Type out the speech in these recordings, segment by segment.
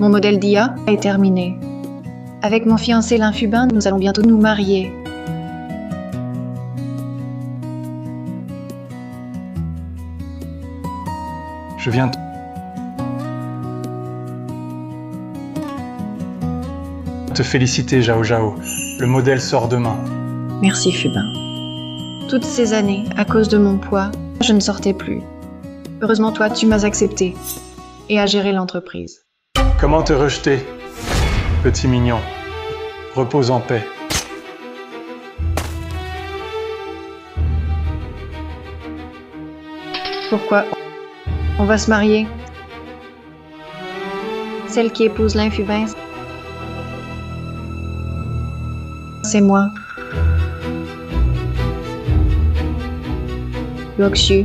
Mon modèle d'IA est terminé. Avec mon fiancé Linfubin, nous allons bientôt nous marier. Je viens te féliciter, Zhao Zhao. Le modèle sort demain. Merci Fubin. Toutes ces années, à cause de mon poids, je ne sortais plus. Heureusement, toi, tu m'as accepté et as géré l'entreprise. Comment te rejeter, petit mignon? Repose en paix. Pourquoi? On va se marier. Celle qui épouse Linfubin, c'est moi. Luoxu,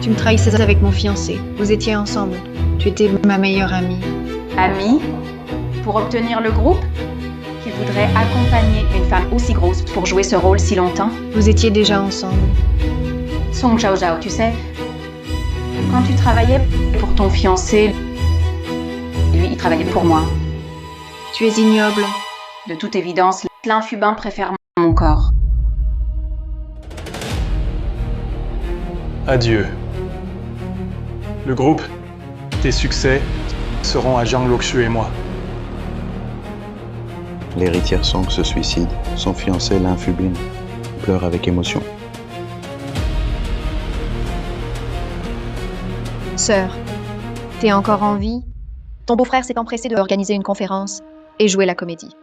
tu me trahissais avec mon fiancé. Vous étiez ensemble. Tu étais ma meilleure amie. Amie? Pour obtenir le groupe? Qui voudrait accompagner une femme aussi grosse pour jouer ce rôle si longtemps? Vous étiez déjà ensemble. Song Zhao Zhao, tu sais, quand tu travaillais pour ton fiancé, lui, il travaillait pour moi. Tu es ignoble. De toute évidence, Linfubin préfère mon corps. Adieu. Le groupe, tes succès, seront à Zhang Luoxu et moi. L'héritière Song se suicide. Son fiancé Linfubin pleure avec émotion. Sœur, t'es encore en vie? Ton beau-frère s'est empressé de organiser une conférence et jouer la comédie.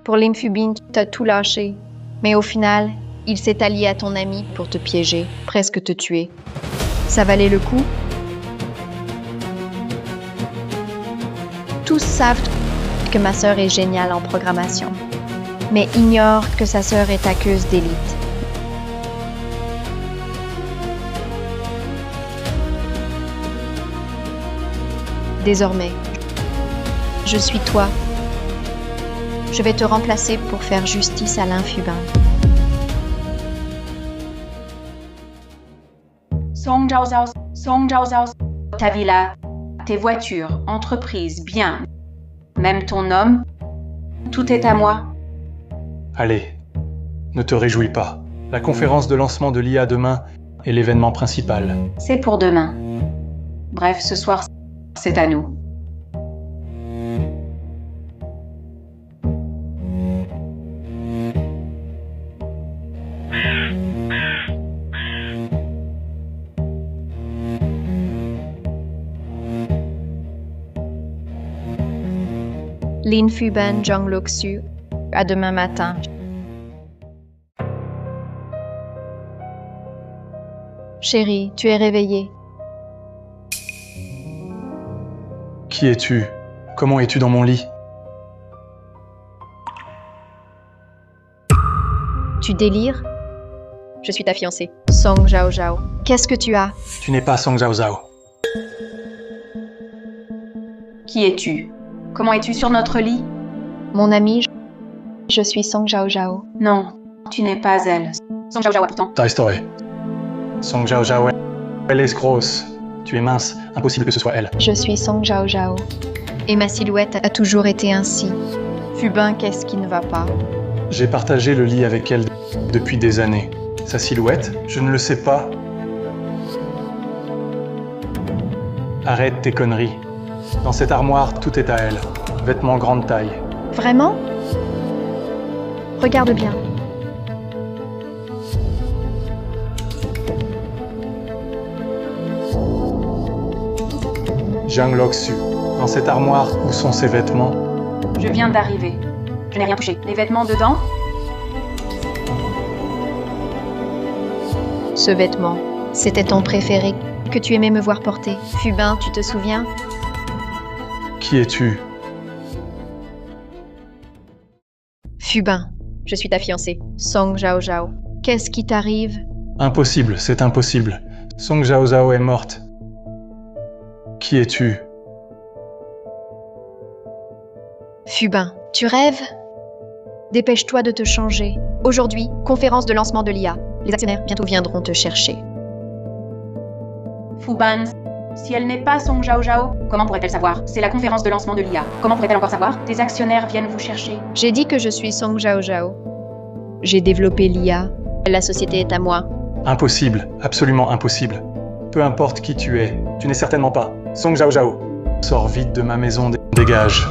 Pour Linfubin, t'as tout lâché, mais au final, il s'est allié à ton ami pour te piéger, presque te tuer. Ça valait le coup? Tous savent que ma sœur est géniale en programmation, mais ignorent que sa sœur est hackeuse d'élite. Désormais, je suis toi. Je vais te remplacer pour faire justice à Linfubin. Song Zhao Zhao, ta villa, tes voitures, entreprises, biens, même ton homme, tout est à moi. Allez, ne te réjouis pas. La conférence de lancement de l'IA demain est l'événement principal. C'est pour demain. Bref, ce soir, c'est à nous. Linfubin Zhang Luoxu, à demain matin. Chérie, tu es réveillée. Qui es-tu? Comment es-tu dans mon lit? Tu délires? Je suis ta fiancée, Song Zhao Zhao. Qu'est-ce que tu as? Tu n'es pas Song Zhao Zhao. Qui es-tu? Comment es-tu sur notre lit? Mon amie, je suis Song Zhao Zhao. Non, tu n'es pas elle. Song Zhao Zhao pourtant. Ta story. Song Zhao Zhao, elle est grosse. Tu es mince, impossible que ce soit elle. Je suis Song Zhao Zhao. Et ma silhouette a toujours été ainsi. Fubin, qu'est-ce qui ne va pas? J'ai partagé le lit avec elle depuis des années. Sa silhouette, je ne le sais pas. Arrête tes conneries. Dans cette armoire, tout est à elle. Vêtements grande taille. Vraiment? Regarde bien. Zhang Luoxu. Dans cette armoire, où sont ses vêtements? Je viens d'arriver. Je n'ai rien touché. Les vêtements dedans? Ce vêtement, c'était ton préféré, que tu aimais me voir porter. Fubin, tu te souviens? Qui es-tu? Fubin, je suis ta fiancée, Song Zhao Zhao. Qu'est-ce qui t'arrive? Impossible, c'est impossible. Song Zhao Zhao est morte. Qui es-tu? Fubin, tu rêves? Dépêche-toi de te changer. Aujourd'hui, conférence de lancement de l'IA. Les actionnaires bientôt viendront te chercher. Fubin, Si elle n'est pas Song Zhao Zhao, comment pourrait-elle savoir? C'est la conférence de lancement de l'IA. Comment pourrait-elle encore savoir? Tes actionnaires viennent vous chercher. J'ai dit que je suis Song Zhao Zhao. J'ai développé l'IA. La société est à moi. Impossible, absolument impossible. Peu importe qui tu n'es certainement pas Song Zhao Zhao. Sors vite de ma maison, dégage.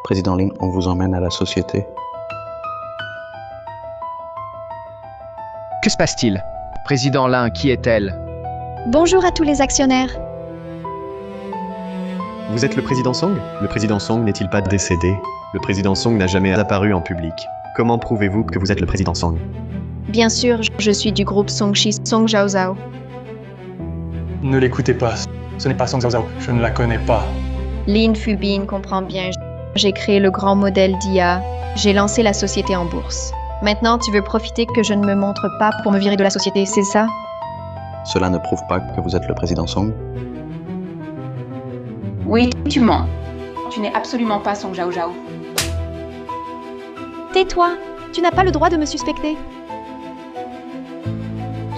Président Lin, on vous emmène à la société. Que se passe-t-il? Président Lin, qui est-elle? Bonjour à tous les actionnaires. Vous êtes le président Song? Le président Song n'est-il pas décédé? Le président Song n'a jamais apparu en public. Comment prouvez-vous que vous êtes le président Song? Bien sûr, je suis du groupe Songshi Song Zhao Zhao. Ne l'écoutez pas, ce n'est pas Song Zhao Zhao, je ne la connais pas. Lin Fubin comprend bien. J'ai créé le grand modèle d'IA. J'ai lancé la société en bourse. Maintenant, tu veux profiter que je ne me montre pas pour me virer de la société, c'est ça? Cela ne prouve pas que vous êtes le président Song. Oui, tu mens. Tu n'es absolument pas Song Zhao Zhao. Tais-toi, tu n'as pas le droit de me suspecter.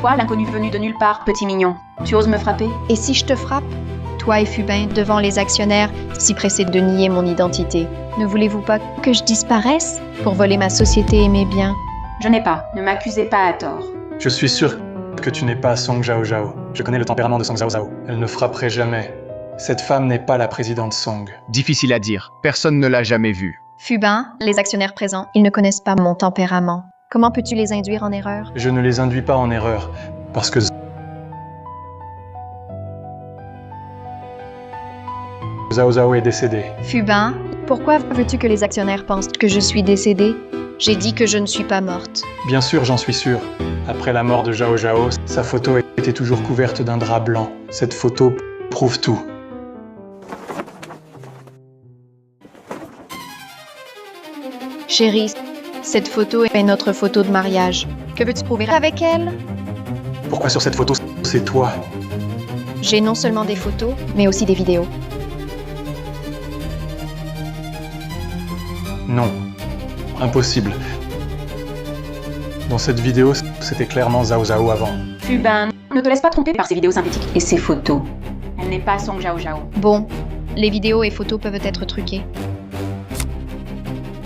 Toi, l'inconnu venu de nulle part, petit mignon. Tu oses me frapper? Et si je te frappe? Toi et Fubin, devant les actionnaires, si pressés de nier mon identité. Ne voulez-vous pas que je disparaisse pour voler ma société et mes biens? Je n'ai pas. Ne m'accusez pas à tort. Je suis sûr que tu n'es pas Song Zhao Zhao. Je connais le tempérament de Song Zhao Zhao. Elle ne frapperait jamais. Cette femme n'est pas la présidente Song. Difficile à dire. Personne ne l'a jamais vue. Fubin, les actionnaires présents, ils ne connaissent pas mon tempérament. Comment peux-tu les induire en erreur? Je ne les induis pas en erreur, parce que Zhao Zhao est décédé. Fubin, pourquoi veux-tu que les actionnaires pensent que je suis décédée? J'ai dit que je ne suis pas morte. Bien sûr, j'en suis sûr. Après la mort de Zhao Zhao, sa photo était toujours couverte d'un drap blanc. Cette photo prouve tout. Chérie, cette photo est notre photo de mariage. Que veux-tu prouver avec elle? Pourquoi sur cette photo, c'est toi? J'ai non seulement des photos, mais aussi des vidéos. Non. Impossible. Dans cette vidéo, c'était clairement Zhao Zhao avant. Fubin, ne te laisse pas tromper par ces vidéos synthétiques et ces photos. Elle n'est pas Song Zhao Zhao. Bon, les vidéos et photos peuvent être truquées.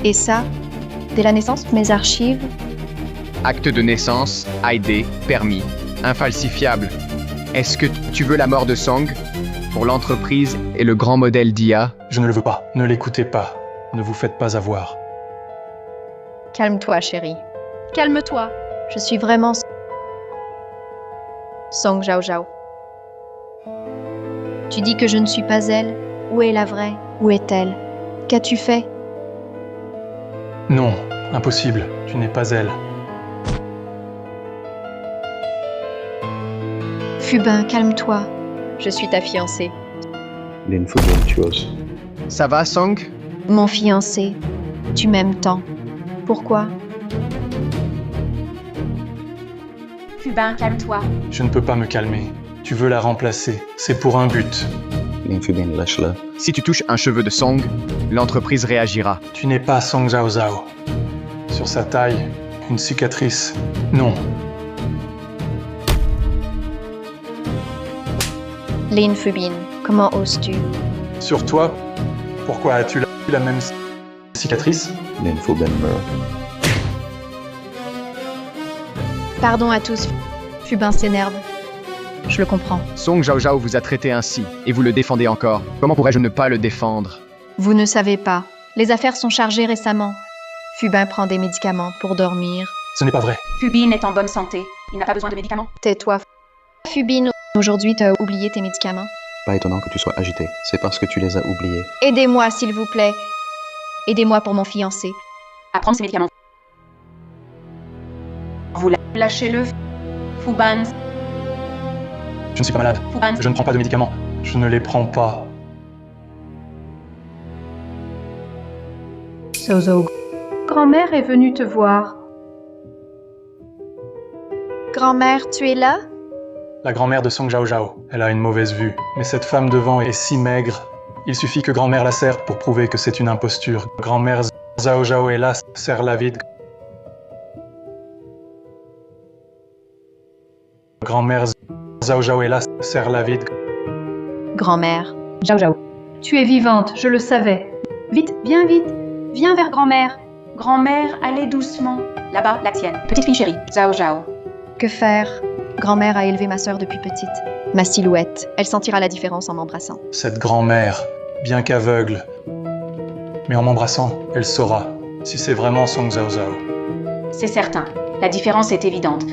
Et ça, dès la naissance, mes archives. Acte de naissance, ID, permis, infalsifiable. Est-ce que tu veux la mort de Song? Pour l'entreprise et le grand modèle d'IA? Je ne le veux pas. Ne l'écoutez pas. Ne vous faites pas avoir. Calme-toi, chérie. Calme-toi. Je suis vraiment Song Zhao Zhao. Tu dis que je ne suis pas elle. Où est la vraie? Où est-elle? Qu'as-tu fait? Non, impossible. Tu n'es pas elle. Fubin, calme-toi. Je suis ta fiancée. Lin Fubin tueuse. Ça va, Song? Mon fiancé, tu m'aimes tant. Pourquoi? Fubin, calme-toi. Je ne peux pas me calmer. Tu veux la remplacer. C'est pour un but. Lin Fubin, lâche-la. Si tu touches un cheveu de Song, l'entreprise réagira. Tu n'es pas Song Zhao Zhao. Sur sa taille, une cicatrice. Non. Lin Fubin, comment oses-tu? Sur toi, pourquoi as-tu la même cicatrice? Lin Fubin meurt. Pardon à tous. Fubin s'énerve. Je le comprends. Song Zhao Zhao vous a traité ainsi, et vous le défendez encore. Comment pourrais-je ne pas le défendre? Vous ne savez pas. Les affaires sont chargées récemment. Fubin prend des médicaments pour dormir. Ce n'est pas vrai. Fubin est en bonne santé. Il n'a pas besoin de médicaments. Tais-toi. Fubin, aujourd'hui t'as oublié tes médicaments. Pas étonnant que tu sois agité. C'est parce que tu les as oubliés. Aidez-moi, s'il vous plaît. Aidez-moi pour mon fiancé. À prendre ses médicaments. Vous lâchez-le. Fubin. Je ne suis pas malade. Fubin. Je ne prends pas de médicaments. Je ne les prends pas. Zozo. Grand-mère est venue te voir. Grand-mère, tu es là? La grand-mère de Song Zhao Zhao. Elle a une mauvaise vue. Mais cette femme devant est si maigre. Il suffit que grand-mère la serre pour prouver que c'est une imposture. Grand-mère Zhao Zhao est là, serre-la vide. Grand-mère Zhao Zhao est là, serre la vide. Grand-mère, Zhao Zhao. Tu es vivante, je le savais. Vite, viens vite. Viens vers grand-mère. Grand-mère, allez doucement. Là-bas, la tienne. Petite fille chérie, Zhao Zhao. que faire? Grand-mère a élevé ma sœur depuis petite. Ma silhouette, elle sentira la différence en m'embrassant. Cette grand-mère, bien qu'aveugle, mais en m'embrassant, elle saura si c'est vraiment Song Zhao Zhao. C'est certain. La différence est évidente.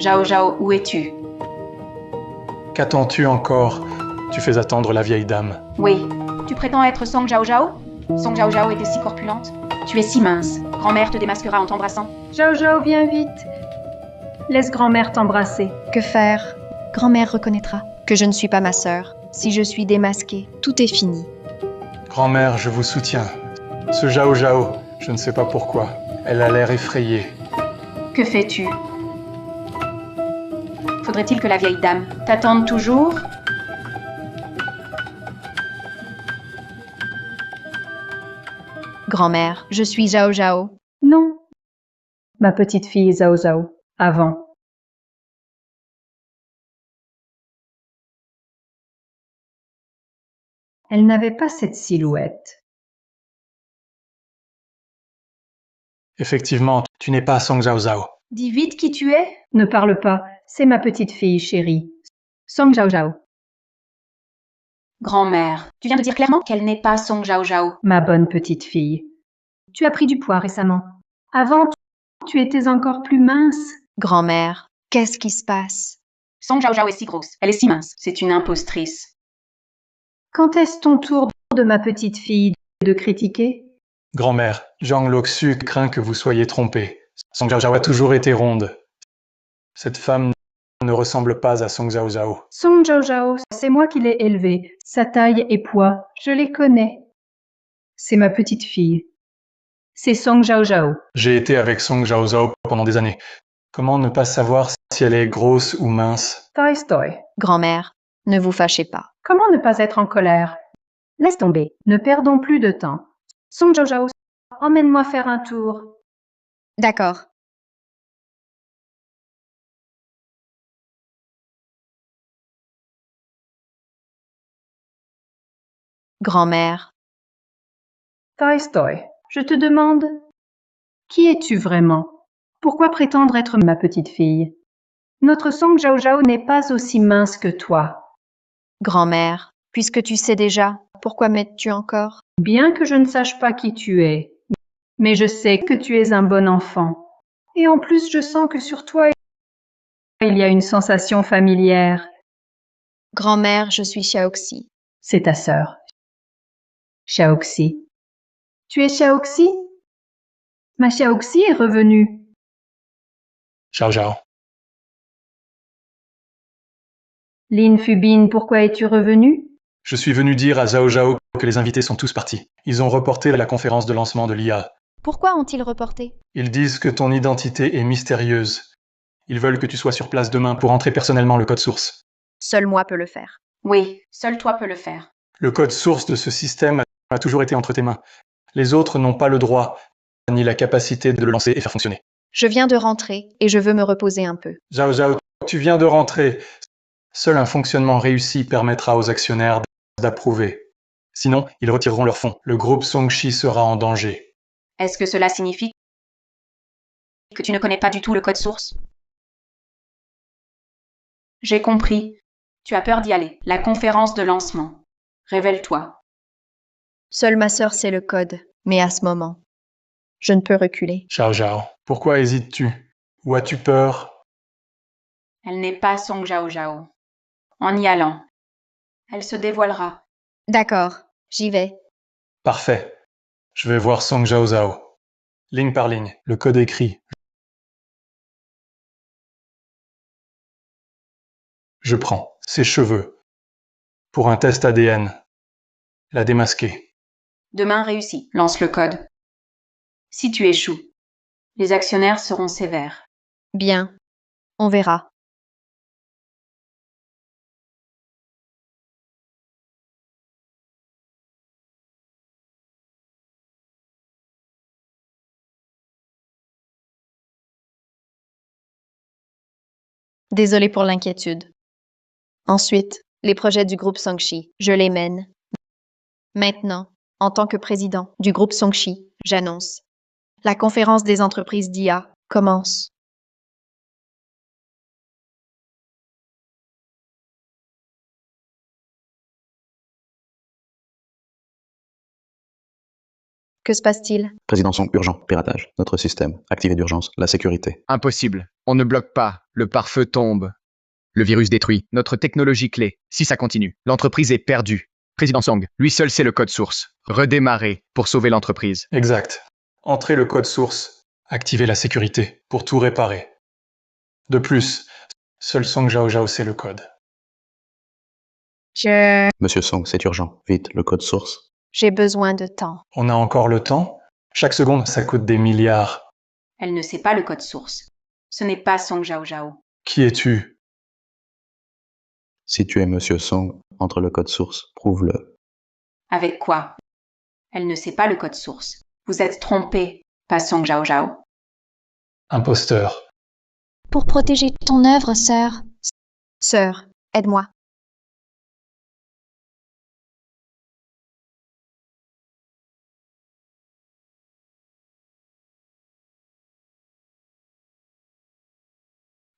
Zhao Zhao, où es-tu? Qu'attends-tu encore? Tu fais attendre la vieille dame. Oui. Tu prétends être Song Zhao Zhao? Song Zhao Zhao était si corpulente. Tu es si mince. Grand-mère te démasquera en t'embrassant. Zhao Zhao, viens vite. Laisse grand-mère t'embrasser. Que faire? Grand-mère reconnaîtra que je ne suis pas ma sœur. Si je suis démasquée, tout est fini. Grand-mère, je vous soutiens. Ce Zhao Zhao, je ne sais pas pourquoi, elle a l'air effrayée. Que fais-tu? Faudrait-il que la vieille dame t'attende toujours? Grand-mère, je suis Zhao Zhao. Non. Ma petite fille Zhao Zhao. Avant. Elle n'avait pas cette silhouette. Effectivement, tu n'es pas Song Zhao Zhao. Dis vite qui tu es. Ne parle pas, c'est ma petite fille chérie. Song Zhao Zhao. Grand-mère, tu viens de dire clairement qu'elle n'est pas Song Zhao Zhao. Ma bonne petite fille. Tu as pris du poids récemment. Avant, tu étais encore plus mince. Grand-mère, qu'est-ce qui se passe? Song Zhao Zhao est si grosse. Elle est si mince. C'est une impostrice. Quand est-ce ton tour de ma petite fille de critiquer? Grand-mère, Zhang Luoxu craint que vous soyez trompée. Song Zhao Zhao a toujours été ronde. Cette femme ne ressemble pas à Song Zhao Zhao. Song Zhao Zhao, c'est moi qui l'ai élevée. Sa taille et poids, je les connais. C'est ma petite fille. C'est Song Zhao Zhao. J'ai été avec Song Zhao Zhao pendant des années. Comment ne pas savoir si elle est grosse ou mince? Toy Story. Grand-mère, ne vous fâchez pas. Comment ne pas être en colère? Laisse tomber. Ne perdons plus de temps. Song Zhao Zhao, emmène-moi faire un tour. D'accord. Grand-mère, Toy Story. Je te demande, qui es-tu vraiment? Pourquoi prétendre être ma petite fille? Notre Song Zhao Zhao n'est pas aussi mince que toi. grand-mère, puisque tu sais déjà, pourquoi m'aides-tu encore? Bien que je ne sache pas qui tu es, mais je sais que tu es un bon enfant. Et en plus, je sens que sur toi, il y a une sensation familière. Grand-mère, je suis Xiaoxi. C'est ta sœur. Xiaoxi. Tu es Xiaoxi? Ma Xiaoxi est revenue. Zhao Zhao. Lin Fubin, pourquoi es-tu revenue? Je suis venu dire à Zhao Zhao que les invités sont tous partis. Ils ont reporté la conférence de lancement de l'IA. Pourquoi ont-ils reporté? Ils disent que ton identité est mystérieuse. Ils veulent que tu sois sur place demain pour entrer personnellement le code source. Seul moi peux le faire. Oui, seul toi peux le faire. Le code source de ce système a toujours été entre tes mains. Les autres n'ont pas le droit ni la capacité de le lancer et faire fonctionner. Je viens de rentrer et je veux me reposer un peu. Zhao Zhao, tu viens de rentrer. Seul un fonctionnement réussi permettra aux actionnaires d'approuver. Sinon, ils retireront leurs fonds. Le groupe Songshi sera en danger. Est-ce que cela signifie que tu ne connais pas du tout le code source? J'ai compris. Tu as peur d'y aller. La conférence de lancement. Révèle-toi. Seule ma sœur sait le code, mais à ce moment, je ne peux reculer. Zhao Zhao, pourquoi hésites-tu? Ou as-tu peur? Elle n'est pas Song Zhao Zhao. En y allant, elle se dévoilera. D'accord, j'y vais. Parfait. Je vais voir Song Zhao Zhao. Ligne par ligne, le code écrit. Je prends ses cheveux pour un test ADN. La démasquer. Demain réussi. Lance le code. Si tu échoues, les actionnaires seront sévères. Bien, on verra. Désolé pour l'inquiétude. Ensuite, les projets du groupe Songshi, je les mène. Maintenant, en tant que président du groupe Songshi, j'annonce. La conférence des entreprises d'IA commence. Que se passe-t-il? Président Song, urgent, piratage, notre système, activé d'urgence, la sécurité. Impossible. On ne bloque pas. Le pare-feu tombe. Le virus détruit notre technologie clé. Si ça continue, l'entreprise est perdue. Président Song, lui seul sait le code source. Redémarrer pour sauver l'entreprise. Exact. Entrez le code source. Activez la sécurité pour tout réparer. De plus, seul Song Zhao Zhao sait le code. Monsieur Song, c'est urgent, vite, le code source. J'ai besoin de temps. On a encore le temps? Chaque seconde, ça coûte des milliards. Elle ne sait pas le code source. Ce n'est pas Song Zhao Zhao. Qui es-tu? Si tu es Monsieur Song, entre le code source, prouve-le. Avec quoi? Elle ne sait pas le code source. Vous êtes trompé, pas Song Zhao Zhao. Imposteur. Pour protéger ton œuvre, sœur. Sœur, aide-moi.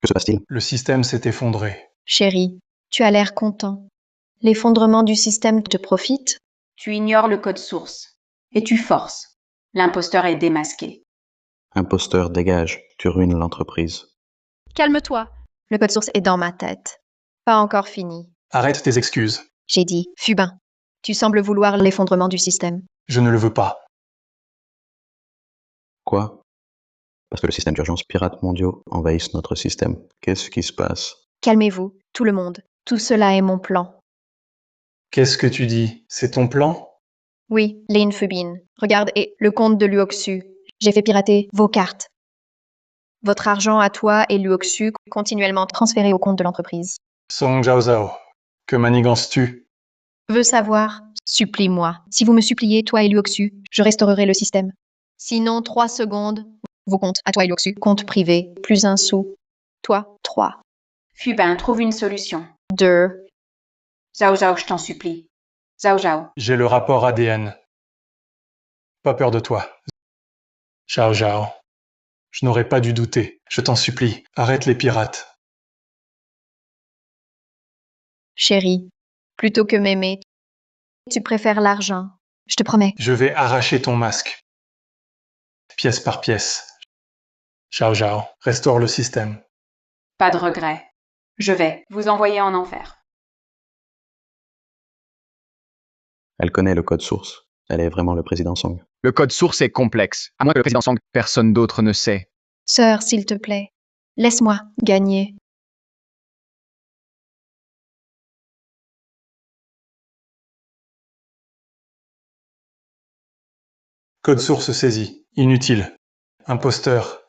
Que se passe-t-il? Le système s'est effondré. Chérie, tu as l'air content. L'effondrement du système te profite? Tu ignores le code source. Et tu forces. L'imposteur est démasqué. Imposteur, dégage, tu ruines l'entreprise. Calme-toi. Le code source est dans ma tête. Pas encore fini. Arrête tes excuses. J'ai dit, Fubin, tu sembles vouloir l'effondrement du système. Je ne le veux pas. Quoi? Parce que le système d'urgence pirates mondiaux envahissent notre système. Qu'est-ce qui se passe? Calmez-vous, tout le monde. Tout cela est mon plan. Qu'est-ce que tu dis? C'est ton plan? Oui, Lane Fubin. Regarde, et le compte de Luoxu. J'ai fait pirater vos cartes. Votre argent à toi et Luoxu continuellement transféré au compte de l'entreprise. Song Zhao Zhao. Que manigances-tu? Veux savoir? Supplie-moi. Si vous me suppliez, toi et Luoxu, je restaurerai le système. Sinon, 3 secondes. Vos comptes à toi et Luoxu. Compte privé. Plus un sou. Toi, 3. Fubin, trouve une solution. 2. Zhao Zhao, je t'en supplie. Zhao Zhao. J'ai le rapport ADN. Pas peur de toi. Zhao Zhao. Je n'aurais pas dû douter. Je t'en supplie, arrête les pirates. Chérie, plutôt que m'aimer, tu préfères l'argent. Je te promets. Je vais arracher ton masque. Pièce par pièce. Zhao Zhao, restaure le système. Pas de regret. Je vais vous envoyer en enfer. Elle connaît le code source. Elle est vraiment le président Song. Le code source est complexe. À moins que le président Song, personne d'autre ne sait. Sœur, s'il te plaît, laisse-moi gagner. Code source saisi. Inutile. Imposteur.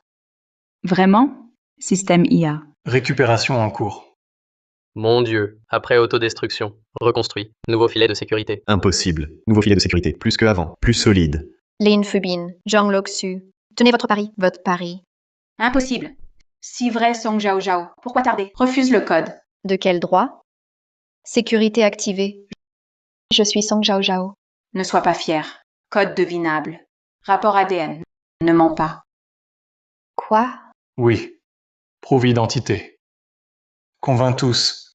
Vraiment? Système IA. Récupération en cours. Mon Dieu, après autodestruction, reconstruit, nouveau filet de sécurité. Impossible. Nouveau filet de sécurité, plus qu'avant, plus solide. Lane Fubin, Zhang Luoxu. Tenez votre pari. Votre pari. Impossible. Si vrai Song Zhao Zhao, pourquoi tarder? Refuse le code. De quel droit? Sécurité activée. Je suis Song Zhao Zhao. Ne sois pas fier. Code devinable. Rapport ADN. Ne mens pas. Quoi? Oui. Prouve identité. Convainc tous.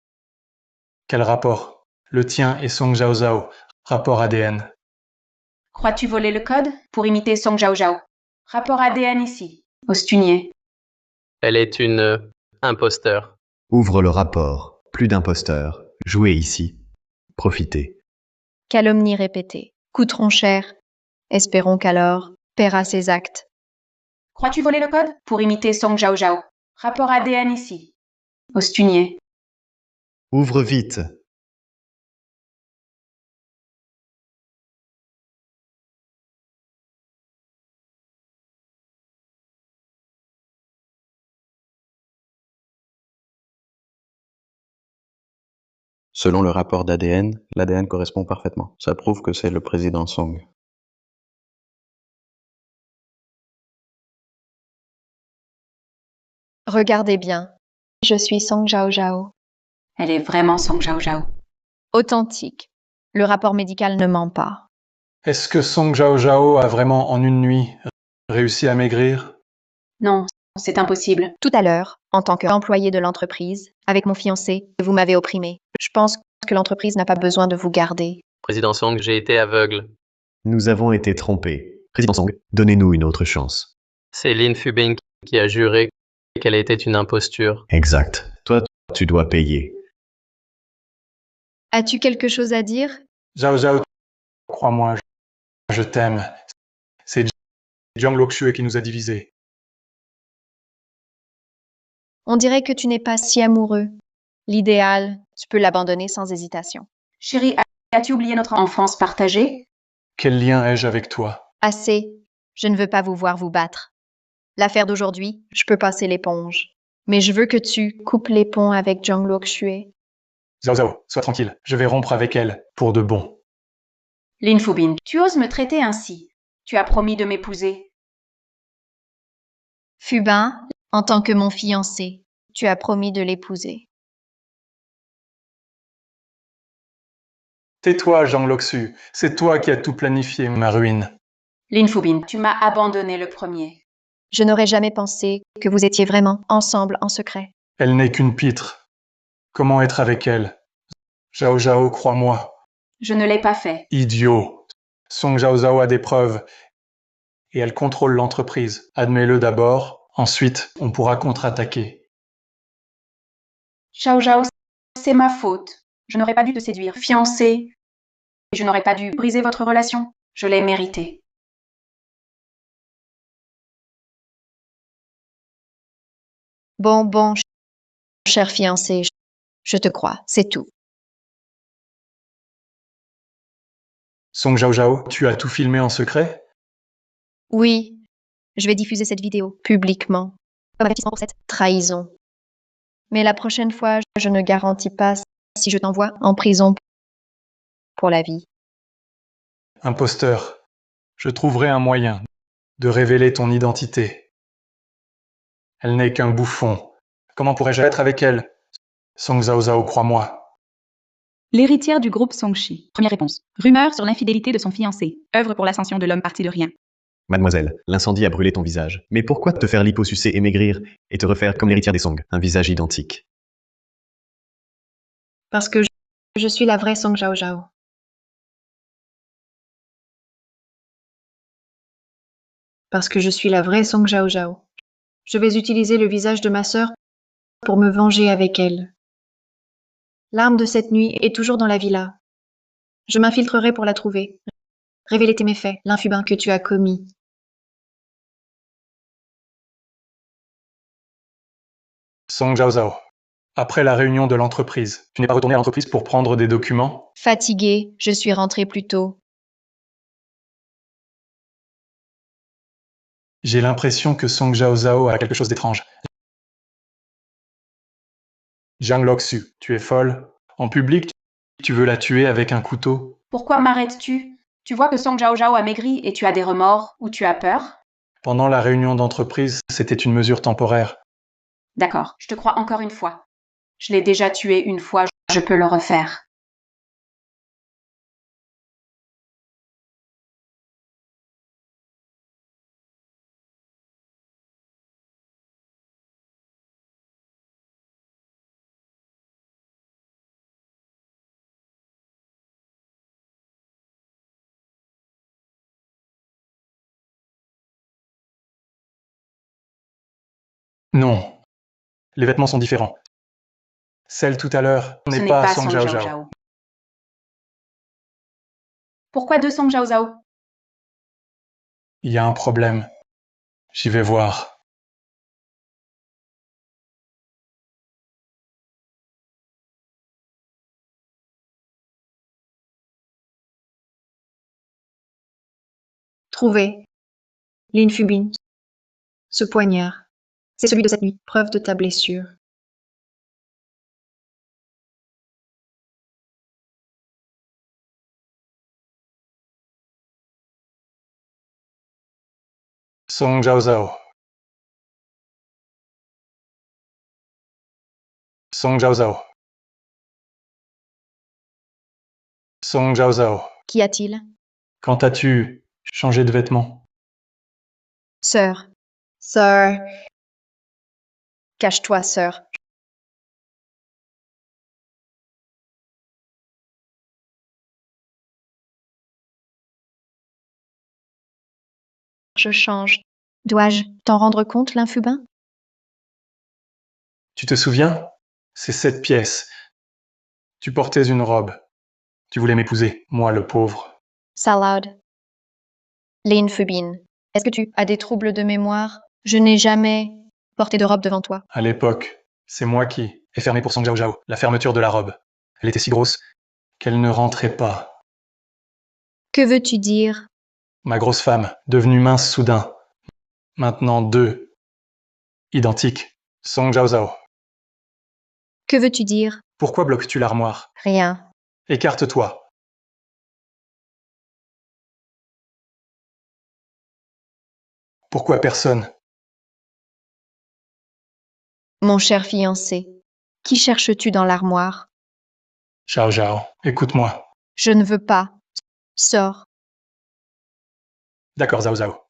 Quel rapport? Le tien et Song Zhao Zhao. Rapport ADN. Crois-tu voler le code pour imiter Song Zhao Zhao? Rapport ADN ici. Ostunier. Elle est une imposteur. Ouvre le rapport. Plus d'imposteurs. Jouez ici. Profitez. Calomnie répétée. Coûteront cher. Espérons qu'alors paiera ses actes. Crois-tu voler le code pour imiter Song Zhao Zhao? Rapport ADN ici. Ostunier. Ouvre vite. Selon le rapport d'ADN, l'ADN correspond parfaitement. Ça prouve que c'est le président Song. Regardez bien. je suis Song Zhao Zhao. Elle est vraiment Song Zhao Zhao. Authentique. Le rapport médical ne ment pas. Est-ce que Song Zhao Zhao a vraiment, en une nuit, réussi à maigrir? Non, c'est impossible. Tout à l'heure, en tant qu'employé de l'entreprise, avec mon fiancé, vous m'avez opprimé. Je pense que l'entreprise n'a pas besoin de vous garder. Président Song, j'ai été aveugle. Nous avons été trompés. Président Song, donnez-nous une autre chance. C'est Lin Fubing qui a juré qu'elle était une imposture. Exact. Toi, tu dois payer. As-tu quelque chose à dire? Zhao Zhao, crois-moi, je t'aime. C'est Jiang Luoxue qui nous a divisés. On dirait que tu n'es pas si amoureux. L'idéal, tu peux l'abandonner sans hésitation. Chérie, as-tu oublié notre enfance partagée? Quel lien ai-je avec toi? Assez. Je ne veux pas vous voir vous battre. L'affaire d'aujourd'hui, je peux passer l'éponge. Mais je veux que tu coupes les ponts avec Jiang Luoxue. Zhao Zhao, sois tranquille, je vais rompre avec elle, pour de bon. Lin Fubin, tu oses me traiter ainsi. Tu as promis de m'épouser. Fubin, en tant que mon fiancé, tu as promis de l'épouser. Tais-toi, Jiang Luoxue, c'est toi qui as tout planifié, ma ruine. Lin Fubin, tu m'as abandonné le premier. Je n'aurais jamais pensé que vous étiez vraiment ensemble en secret. Elle n'est qu'une pitre. Comment être avec elle? Zhao Zhao, crois-moi. Je ne l'ai pas fait. Idiot. Song Zhao Zhao a des preuves. Et elle contrôle l'entreprise. Admets-le d'abord, ensuite on pourra contre-attaquer. Zhao Zhao, c'est ma faute. Je n'aurais pas dû te séduire, fiancé. Et je n'aurais pas dû briser votre relation. Je l'ai mérité. Bon, cher fiancé, je te crois, c'est tout. Song Zhao Zhao, tu as tout filmé en secret? Oui, je vais diffuser cette vidéo publiquement, comme avertissement pour cette trahison. Mais la prochaine fois, je ne garantis pas si je t'envoie en prison pour la vie. Imposteur. Je trouverai un moyen de révéler ton identité. Elle n'est qu'un bouffon. Comment pourrais-je être avec elle? Song Zhao Zhao, crois-moi. L'héritière du groupe Songshi. Première réponse. Rumeur sur l'infidélité de son fiancé. Œuvre pour l'ascension de l'homme parti de rien. Mademoiselle, l'incendie a brûlé ton visage. Mais pourquoi te faire liposucer et maigrir et te refaire comme l'héritière des Song, un visage identique? Parce que je suis la vraie Song Zhao Zhao. Parce que je suis la vraie Song Zhao Zhao. Je vais utiliser le visage de ma sœur pour me venger avec elle. L'arme de cette nuit est toujours dans la villa. Je m'infiltrerai pour la trouver. Révéler tes méfaits, l'infubin que tu as commis. Song Zhao Zhao. Après la réunion de l'entreprise, tu n'es pas retourné à l'entreprise pour prendre des documents? Fatiguée, je suis rentrée plus tôt. J'ai l'impression que Song Zhao Zhao a quelque chose d'étrange. Jiang Luoxue, tu es folle? En public, tu veux la tuer avec un couteau? Pourquoi m'arrêtes-tu? Tu vois que Song Zhao Zhao a maigri et tu as des remords ou tu as peur? Pendant la réunion d'entreprise, c'était une mesure temporaire. D'accord, je te crois encore une fois. Je l'ai déjà tué une fois, je peux le refaire. Non, les vêtements sont différents. Celle tout à l'heure Ce n'est n'est pas pas Song Song Zhao Zhao Zhao. Zhao. Pourquoi deux Song Zhao Zhao? Il y a un problème. J'y vais voir. Trouvé. Lin Fubin. Ce poignard. C'est celui de cette nuit. Preuve de ta blessure. Song Zhao Zhao. Song Zhao Zhao. Song Zhao Zhao. Qu'y a-t-il? Quand as-tu changé de vêtements? Sœur. Sœur. Cache-toi, sœur. Je change. Dois-je t'en rendre compte, l'infubin? Tu te souviens? C'est cette pièce. Tu portais une robe. Tu voulais m'épouser, moi le pauvre. Salade. L'infubine. Est-ce que tu as des troubles de mémoire? Je n'ai jamais porté de robe devant toi. À l'époque, c'est moi qui ai fermé pour Song Zhao Zhao la fermeture de la robe. Elle était si grosse qu'elle ne rentrait pas. Que veux-tu dire? Ma grosse femme, devenue mince soudain. Maintenant deux. Identiques. Song Zhao Zhao. Que veux-tu dire? Pourquoi bloques-tu l'armoire? Rien. Écarte-toi. Pourquoi personne? Mon cher fiancé, qui cherches-tu dans l'armoire? Zhao Zhao, écoute-moi. Je ne veux pas. Sors. D'accord, Zhao Zhao.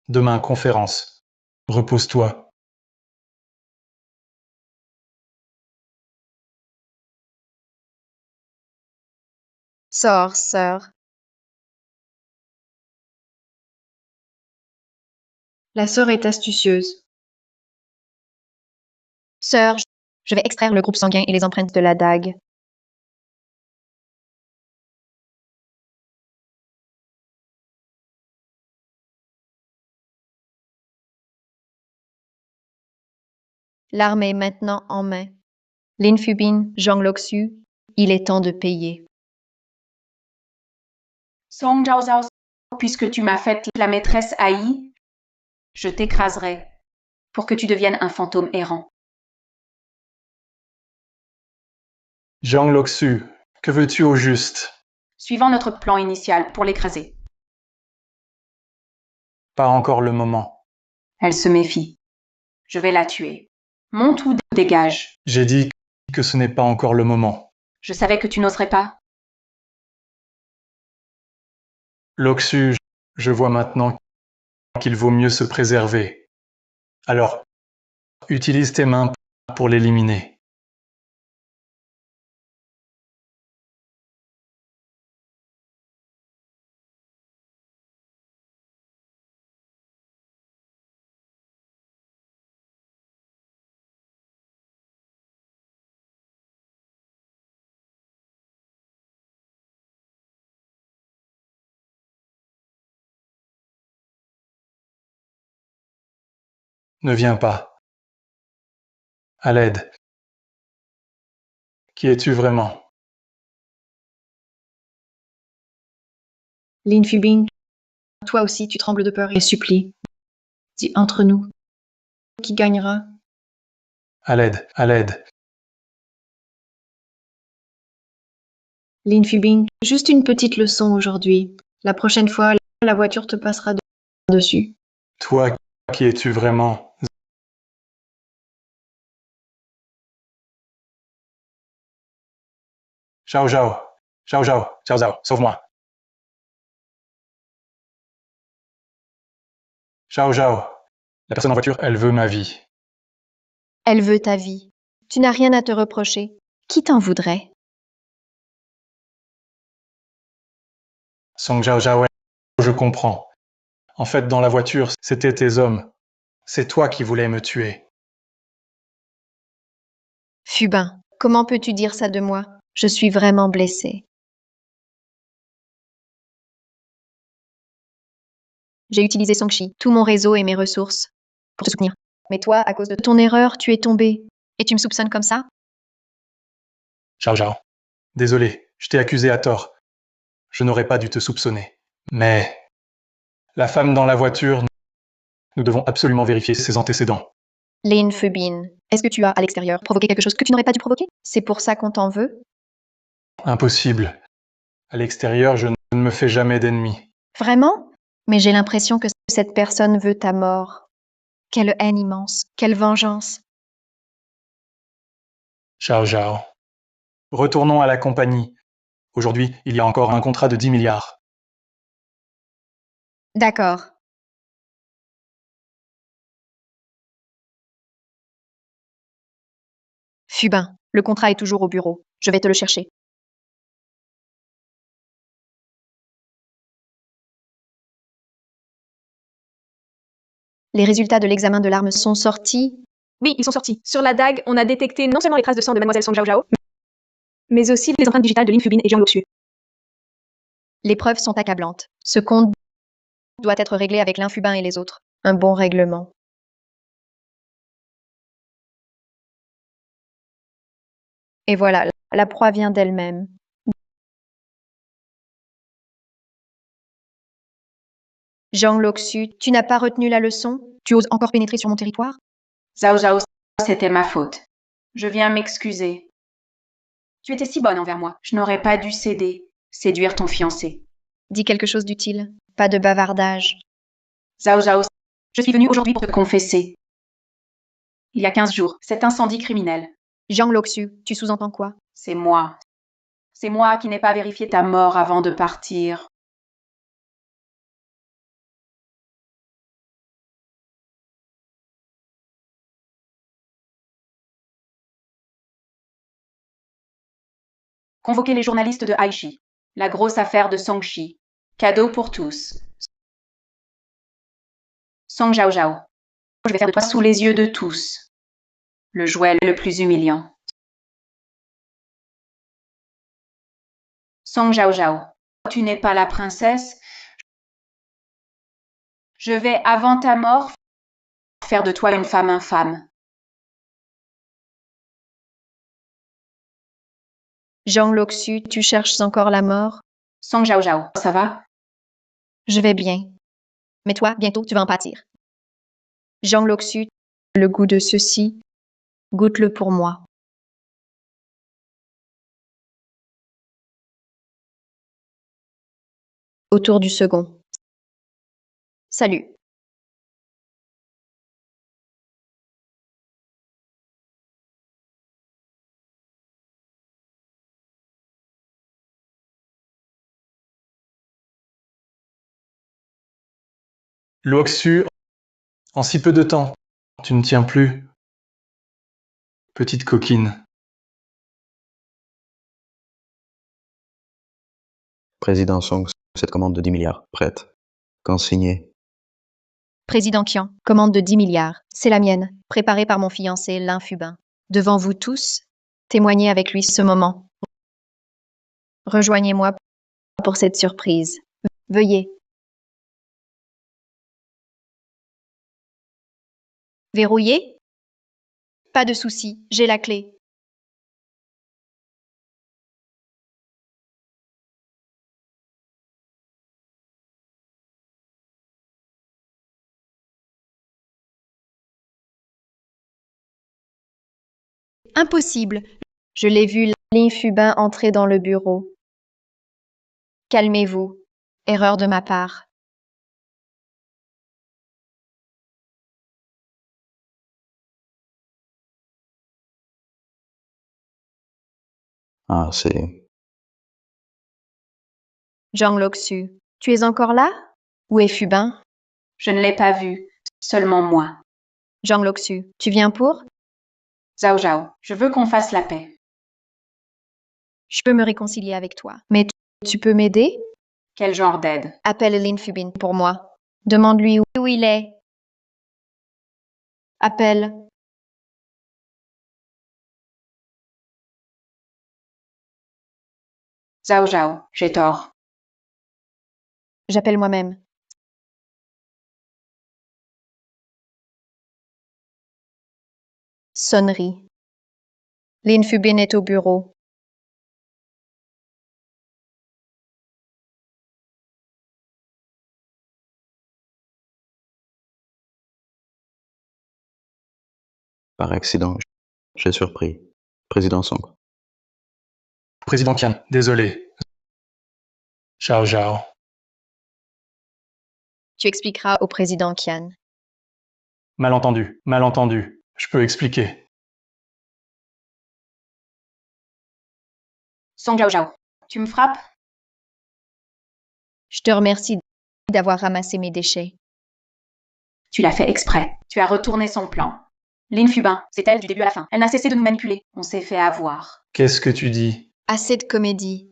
Demain, conférence. Repose-toi. Sors, sœur. La sœur est astucieuse. Sœur, je vais extraire le groupe sanguin et les empreintes de la dague. L'arme est maintenant en main. L'infubine, Zhang Loxu, il est temps de payer. Song Zhao Zhao, puisque tu m'as faite la maîtresse haïe, je t'écraserai pour que tu deviennes un fantôme errant. Zhang Loxu, que veux-tu au juste? Suivant notre plan initial pour l'écraser. Pas encore le moment. Elle se méfie. Je vais la tuer. Monte ou dégage. J'ai dit que ce n'est pas encore le moment. Je savais que tu n'oserais pas. Loxu, je vois maintenant qu'il vaut mieux se préserver. Alors, utilise tes mains pour l'éliminer. Ne viens pas. À l'aide. Qui es-tu vraiment? L'infubine, toi aussi tu trembles de peur et supplie. Dis entre nous. Qui gagnera? À l'aide, à l'aide. L'infubine, juste une petite leçon aujourd'hui. La prochaine fois, la voiture te passera dessus. Toi, qui es-tu vraiment? Zhao Zhao, Zhao Zhao, Zhao Zhao, sauve-moi. Zhao Zhao, la personne en voiture, elle veut ma vie. Elle veut ta vie. Tu n'as rien à te reprocher. Qui t'en voudrait? Song Zhao Zhao, je comprends. En fait, dans la voiture, c'était tes hommes. C'est toi qui voulais me tuer. Fubin, comment peux-tu dire ça de moi? Je suis vraiment blessée. J'ai utilisé Songshi, tout mon réseau et mes ressources pour te soutenir. Mais toi, à cause de ton erreur, tu es tombé. Et tu me soupçonnes comme ça? Zhao Zhao, désolé, je t'ai accusé à tort. Je n'aurais pas dû te soupçonner. Mais la femme dans la voiture, nous devons absolument vérifier ses antécédents. L'infubine, est-ce que tu as, à l'extérieur, provoqué quelque chose que tu n'aurais pas dû provoquer? C'est pour ça qu'on t'en veut? Impossible. À l'extérieur, je ne me fais jamais d'ennemis. Vraiment? Mais j'ai l'impression que cette personne veut ta mort. Quelle haine immense, quelle vengeance. Ciao, ciao. Retournons à la compagnie. Aujourd'hui, il y a encore un contrat de 10 milliards. D'accord. Fubin, le contrat est toujours au bureau. Je vais te le chercher. Les résultats de l'examen de l'arme sont sortis. Oui, ils sont sortis. Sur la dague, on a détecté non seulement les traces de sang de Mademoiselle Song Zhao Zhao, mais aussi les empreintes digitales de Lin Fubin et Jiang Luoxu. Les preuves sont accablantes. Ce compte doit être réglé avec l'Infubin et les autres. Un bon règlement. Et voilà, la proie vient d'elle-même. Jiang Luoxu, tu n'as pas retenu la leçon? Tu oses encore pénétrer sur mon territoire? Zhao Zhao, c'était ma faute. Je viens m'excuser. Tu étais si bonne envers moi. Je n'aurais pas dû céder, séduire ton fiancé. Dis quelque chose d'utile. Pas de bavardage. Zhao Zhao, je suis venue aujourd'hui pour te confesser. Il y a 15 jours, cet incendie criminel. Jiang Luoxu, tu sous-entends quoi? C'est moi. C'est moi qui n'ai pas vérifié ta mort avant de partir. Convoquer les journalistes de Aichi. La grosse affaire de Songshi. Cadeau pour tous. Song Zhao Zhao. Je vais faire de toi sous les yeux de tous. Le jouet le plus humiliant. Song Zhao Zhao. Tu n'es pas la princesse. Je vais, avant ta mort, faire de toi une femme infâme. Jiang Luoxu, tu cherches encore la mort? Song Zhao Zhao, ça va? Je vais bien. Mais toi, bientôt, tu vas en pâtir. Jiang Luoxu, le goût de ceci, goûte-le pour moi. Autour du second. Salut. Luoxu, en si peu de temps, tu ne tiens plus. Petite coquine. Président Song, cette commande de 10 milliards, prête. Quand signé? Président Qian, commande de 10 milliards. C'est la mienne, préparée par mon fiancé, l'Infubin. Devant vous tous, témoignez avec lui ce moment. Rejoignez-moi pour cette surprise. Veuillez. Verrouillé? Pas de souci, j'ai la clé. Impossible. Je l'ai vu, l'Infubin entrer dans le bureau. Calmez-vous. Erreur de ma part. Ah, c'est... Jiang Luoxu, tu es encore là? Où est Fubin? Je ne l'ai pas vu, seulement moi. Jiang Luoxu, tu viens pour? Zhao Zhao, je veux qu'on fasse la paix. Je peux me réconcilier avec toi. Mais tu peux m'aider? Quel genre d'aide? Appelle l'Infubin pour moi. Demande-lui où il est. Appelle. Zhao Zhao, j'ai tort. J'appelle moi-même. Sonnerie. L'Infubin est au bureau. Par accident, j'ai surpris. Président Song. Président Qian, désolé. Ciao, ciao. Tu expliqueras au président Qian. Malentendu, malentendu. Je peux expliquer. Song Zhao Zhao, tu me frappes? Je te remercie d'avoir ramassé mes déchets. Tu l'as fait exprès. Tu as retourné son plan. Lin Fubin, c'est elle du début à la fin. Elle n'a cessé de nous manipuler. On s'est fait avoir. Qu'est-ce que tu dis? Assez de comédie.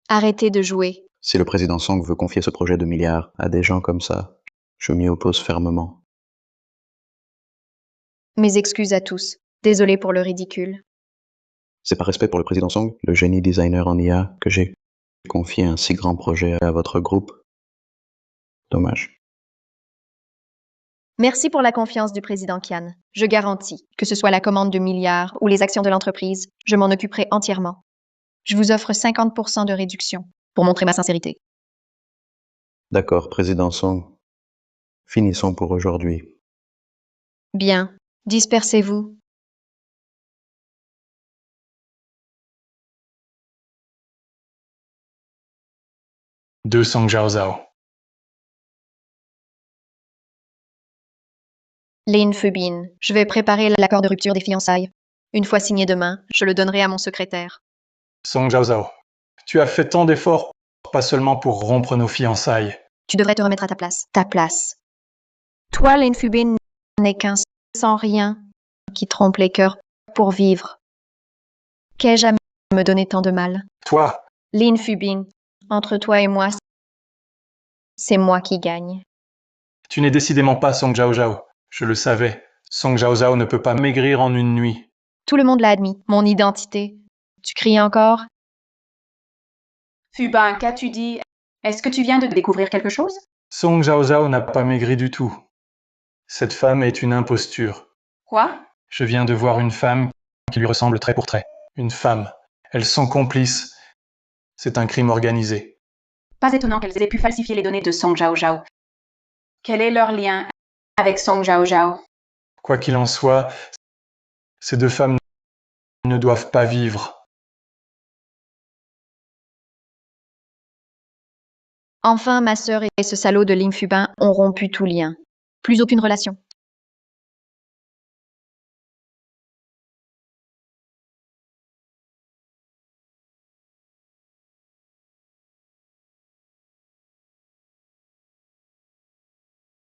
Arrêtez de jouer. Si le président Song veut confier ce projet de milliards à des gens comme ça, je m'y oppose fermement. Mes excuses à tous. Désolé pour le ridicule. C'est par respect pour le président Song, le génie designer en IA, que j'ai confié un si grand projet à votre groupe. Dommage. Merci pour la confiance du président Kian. Je garantis, que ce soit la commande de milliards ou les actions de l'entreprise, je m'en occuperai entièrement. Je vous offre 50% de réduction pour montrer ma sincérité. D'accord, président Song. Finissons pour aujourd'hui. Bien. Dispersez-vous. De Song Zhao Zhao. Lin Fubin, je vais préparer l'accord de rupture des fiançailles. Une fois signé demain, je le donnerai à mon secrétaire. Song Zhao Zhao, tu as fait tant d'efforts, pas seulement pour rompre nos fiançailles. Tu devrais te remettre à ta place. Ta place. Toi, Lin Fubin, n'est qu'un sans rien qui trompe les cœurs pour vivre. Qu'ai-je à me donner tant de mal? Toi, Lin Fubin, entre toi et moi, c'est moi qui gagne. tu n'es décidément pas Song Zhao Zhao. Je le savais. Song Zhao Zhao ne peut pas maigrir en une nuit. Tout le monde l'a admis, mon identité. Tu cries encore? Fubin, qu'as-tu dit? Est-ce que tu viens de découvrir quelque chose? Song Zhao Zhao n'a pas maigri du tout. Cette femme est une imposture. Quoi? Je viens de voir une femme qui lui ressemble trait pour trait. Une femme. Elles sont complices. C'est un crime organisé. Pas étonnant qu'elles aient pu falsifier les données de Song Zhao Zhao. Quel est leur lien avec Song Zhao Zhao? Quoi qu'il en soit, ces deux femmes ne doivent pas vivre. Enfin, ma sœur et ce salaud de Lin Fubin ont rompu tout lien. Plus aucune relation.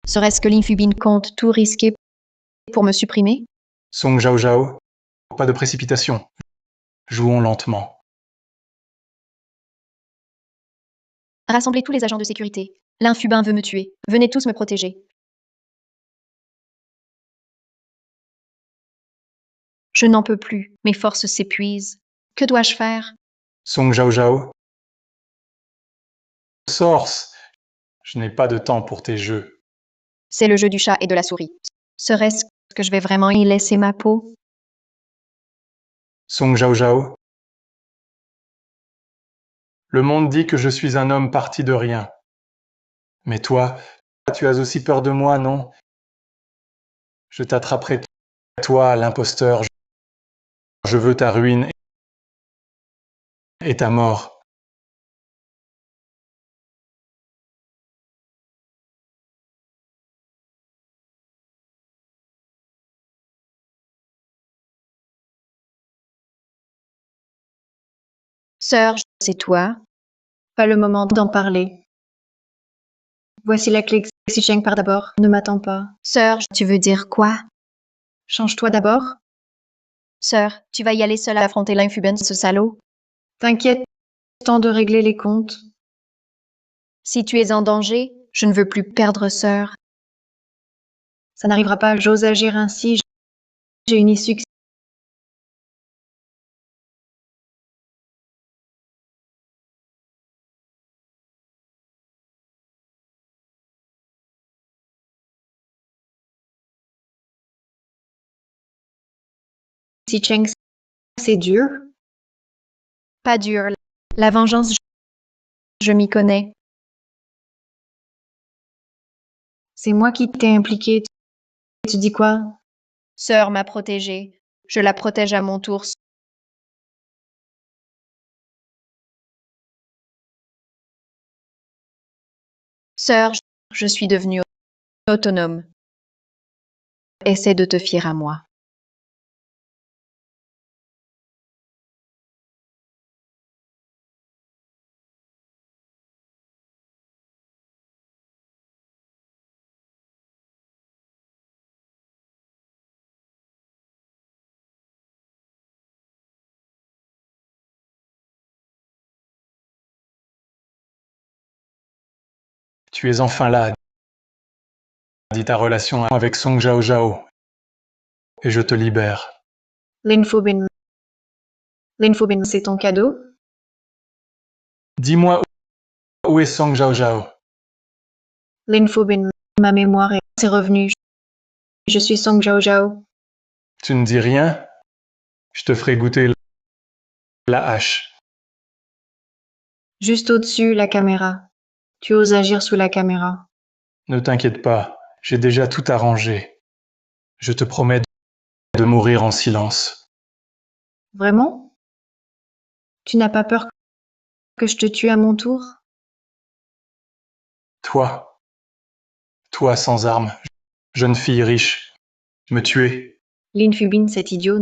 Serait-ce que Lin Fubin compte tout risquer pour me supprimer? Song Zhao Zhao, pas de précipitation. Jouons lentement. Rassemblez tous les agents de sécurité. Lin Fubin veut me tuer. Venez tous me protéger. Je n'en peux plus. Mes forces s'épuisent. Que dois-je faire? Song Zhao Zhao. Source, je n'ai pas de temps pour tes jeux. C'est le jeu du chat et de la souris. Serait-ce que je vais vraiment y laisser ma peau? Song Zhao Zhao. Le monde dit que je suis un homme parti de rien. Mais toi, tu as aussi peur de moi, non? Je t'attraperai, toi, l'imposteur. Je veux ta ruine et ta mort. Sœur, c'est toi. Pas le moment d'en parler. Voici la clé. Xicheng part d'abord. Ne m'attends pas. Sœur, tu veux dire quoi? Change-toi d'abord. Sœur, tu vas y aller seule affronter Lin Fubin, ce salaud? T'inquiète, temps de régler les comptes. Si tu es en danger, je ne veux plus perdre sœur. Ça n'arrivera pas, j'ose agir ainsi. J'ai une issue. Xicheng, c'est dur. Pas dur. La vengeance, je m'y connais. C'est moi qui t'ai impliqué. Tu dis quoi? Sœur m'a protégée. Je la protège à mon tour. Sœur, je suis devenue autonome. Essaie de te fier à moi. Tu es enfin là, dit ta relation avec Song Zhao Zhao, et je te libère. L'infobin. L'infobin, c'est ton cadeau? Dis-moi où est Song Zhao Zhao? L'infobin, ma mémoire est revenue. Je suis Song Zhao Zhao. Tu ne dis rien? Je te ferai goûter la hache. Juste au-dessus, la caméra. Tu oses agir sous la caméra. Ne t'inquiète pas, j'ai déjà tout arrangé. Je te promets de mourir en silence. Vraiment? Tu n'as pas peur que je te tue à mon tour? Toi sans armes, jeune fille riche, me tuer. L'infubin, cet idiot,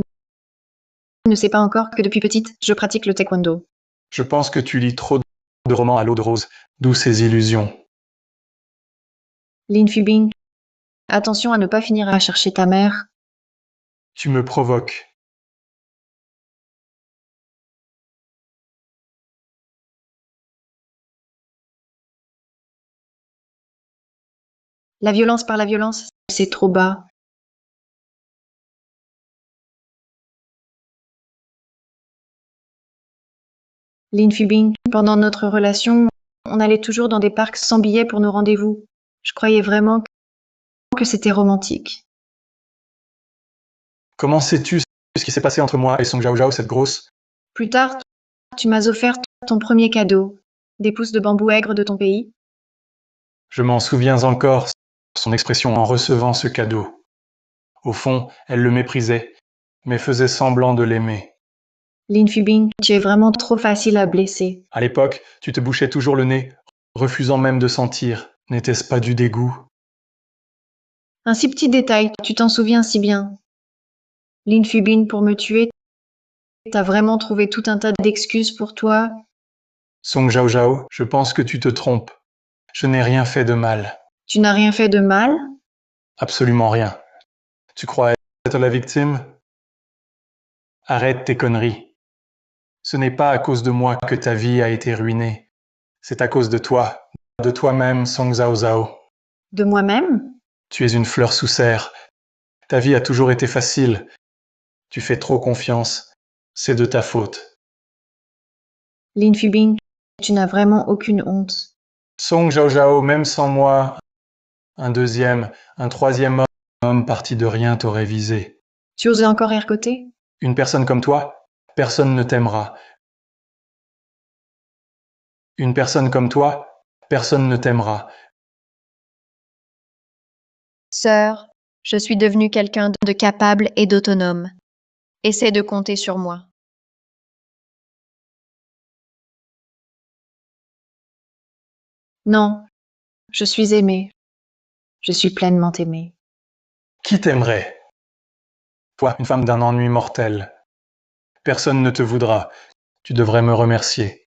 ne sait pas encore que depuis petite, je pratique le taekwondo. Je pense que tu lis trop de romans à l'eau de rose, d'où ces illusions. L'infubin, attention à ne pas finir à chercher ta mère. Tu me provoques. La violence par la violence, c'est trop bas. L'infubin, pendant notre relation, on allait toujours dans des parcs sans billets pour nos rendez-vous. Je croyais vraiment que c'était romantique. Comment sais-tu ce qui s'est passé entre moi et Song Zhao Zhao, cette grosse? Plus tard, tu m'as offert ton premier cadeau, des pousses de bambou aigre de ton pays. Je m'en souviens encore, son expression en recevant ce cadeau. Au fond, elle le méprisait, mais faisait semblant de l'aimer. L'infubin, tu es vraiment trop facile à blesser. À l'époque, tu te bouchais toujours le nez, refusant même de sentir. N'était-ce pas du dégoût? Un si petit détail, tu t'en souviens si bien. L'infubin, pour me tuer, t'as vraiment trouvé tout un tas d'excuses pour toi. Song Zhao Zhao, je pense que tu te trompes. Je n'ai rien fait de mal. Tu n'as rien fait de mal? Absolument rien. Tu crois être la victime? Arrête tes conneries. Ce n'est pas à cause de moi que ta vie a été ruinée. C'est à cause de toi, de toi-même, Song Zhao Zhao. De moi-même? Tu es une fleur sous serre. Ta vie a toujours été facile. Tu fais trop confiance. C'est de ta faute. L'infubin, tu n'as vraiment aucune honte. Song Zhao Zhao, même sans moi, un deuxième, un troisième homme parti de rien t'aurait visé. Tu osais encore ergoter? Une personne comme toi, personne ne t'aimera. Une personne comme toi, personne ne t'aimera. Sœur, je suis devenue quelqu'un de capable et d'autonome. Essaie de compter sur moi. Non, je suis aimée. Je suis pleinement aimée. Qui t'aimerait? Toi, une femme d'un ennui mortel. Personne ne te voudra. Tu devrais me remercier.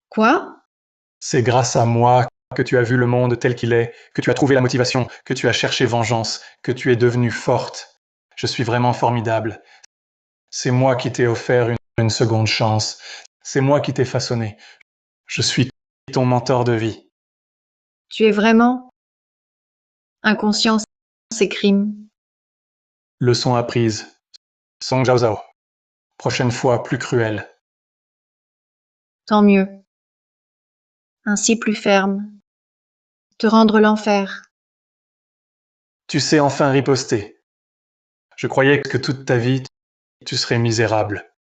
Quoi? C'est grâce à moi que tu as vu le monde tel qu'il est, que tu as trouvé la motivation, que tu as cherché vengeance, que tu es devenue forte. Je suis vraiment formidable. C'est moi qui t'ai offert une seconde chance. C'est moi qui t'ai façonné. Je suis ton mentor de vie. Tu es vraiment inconscient, ces crimes. Leçon apprise. Song Zhao Zhao. Prochaine fois, plus cruelle. Tant mieux. Ainsi plus ferme. Te rendre l'enfer. Tu sais enfin riposter. Je croyais que toute ta vie, tu serais misérable.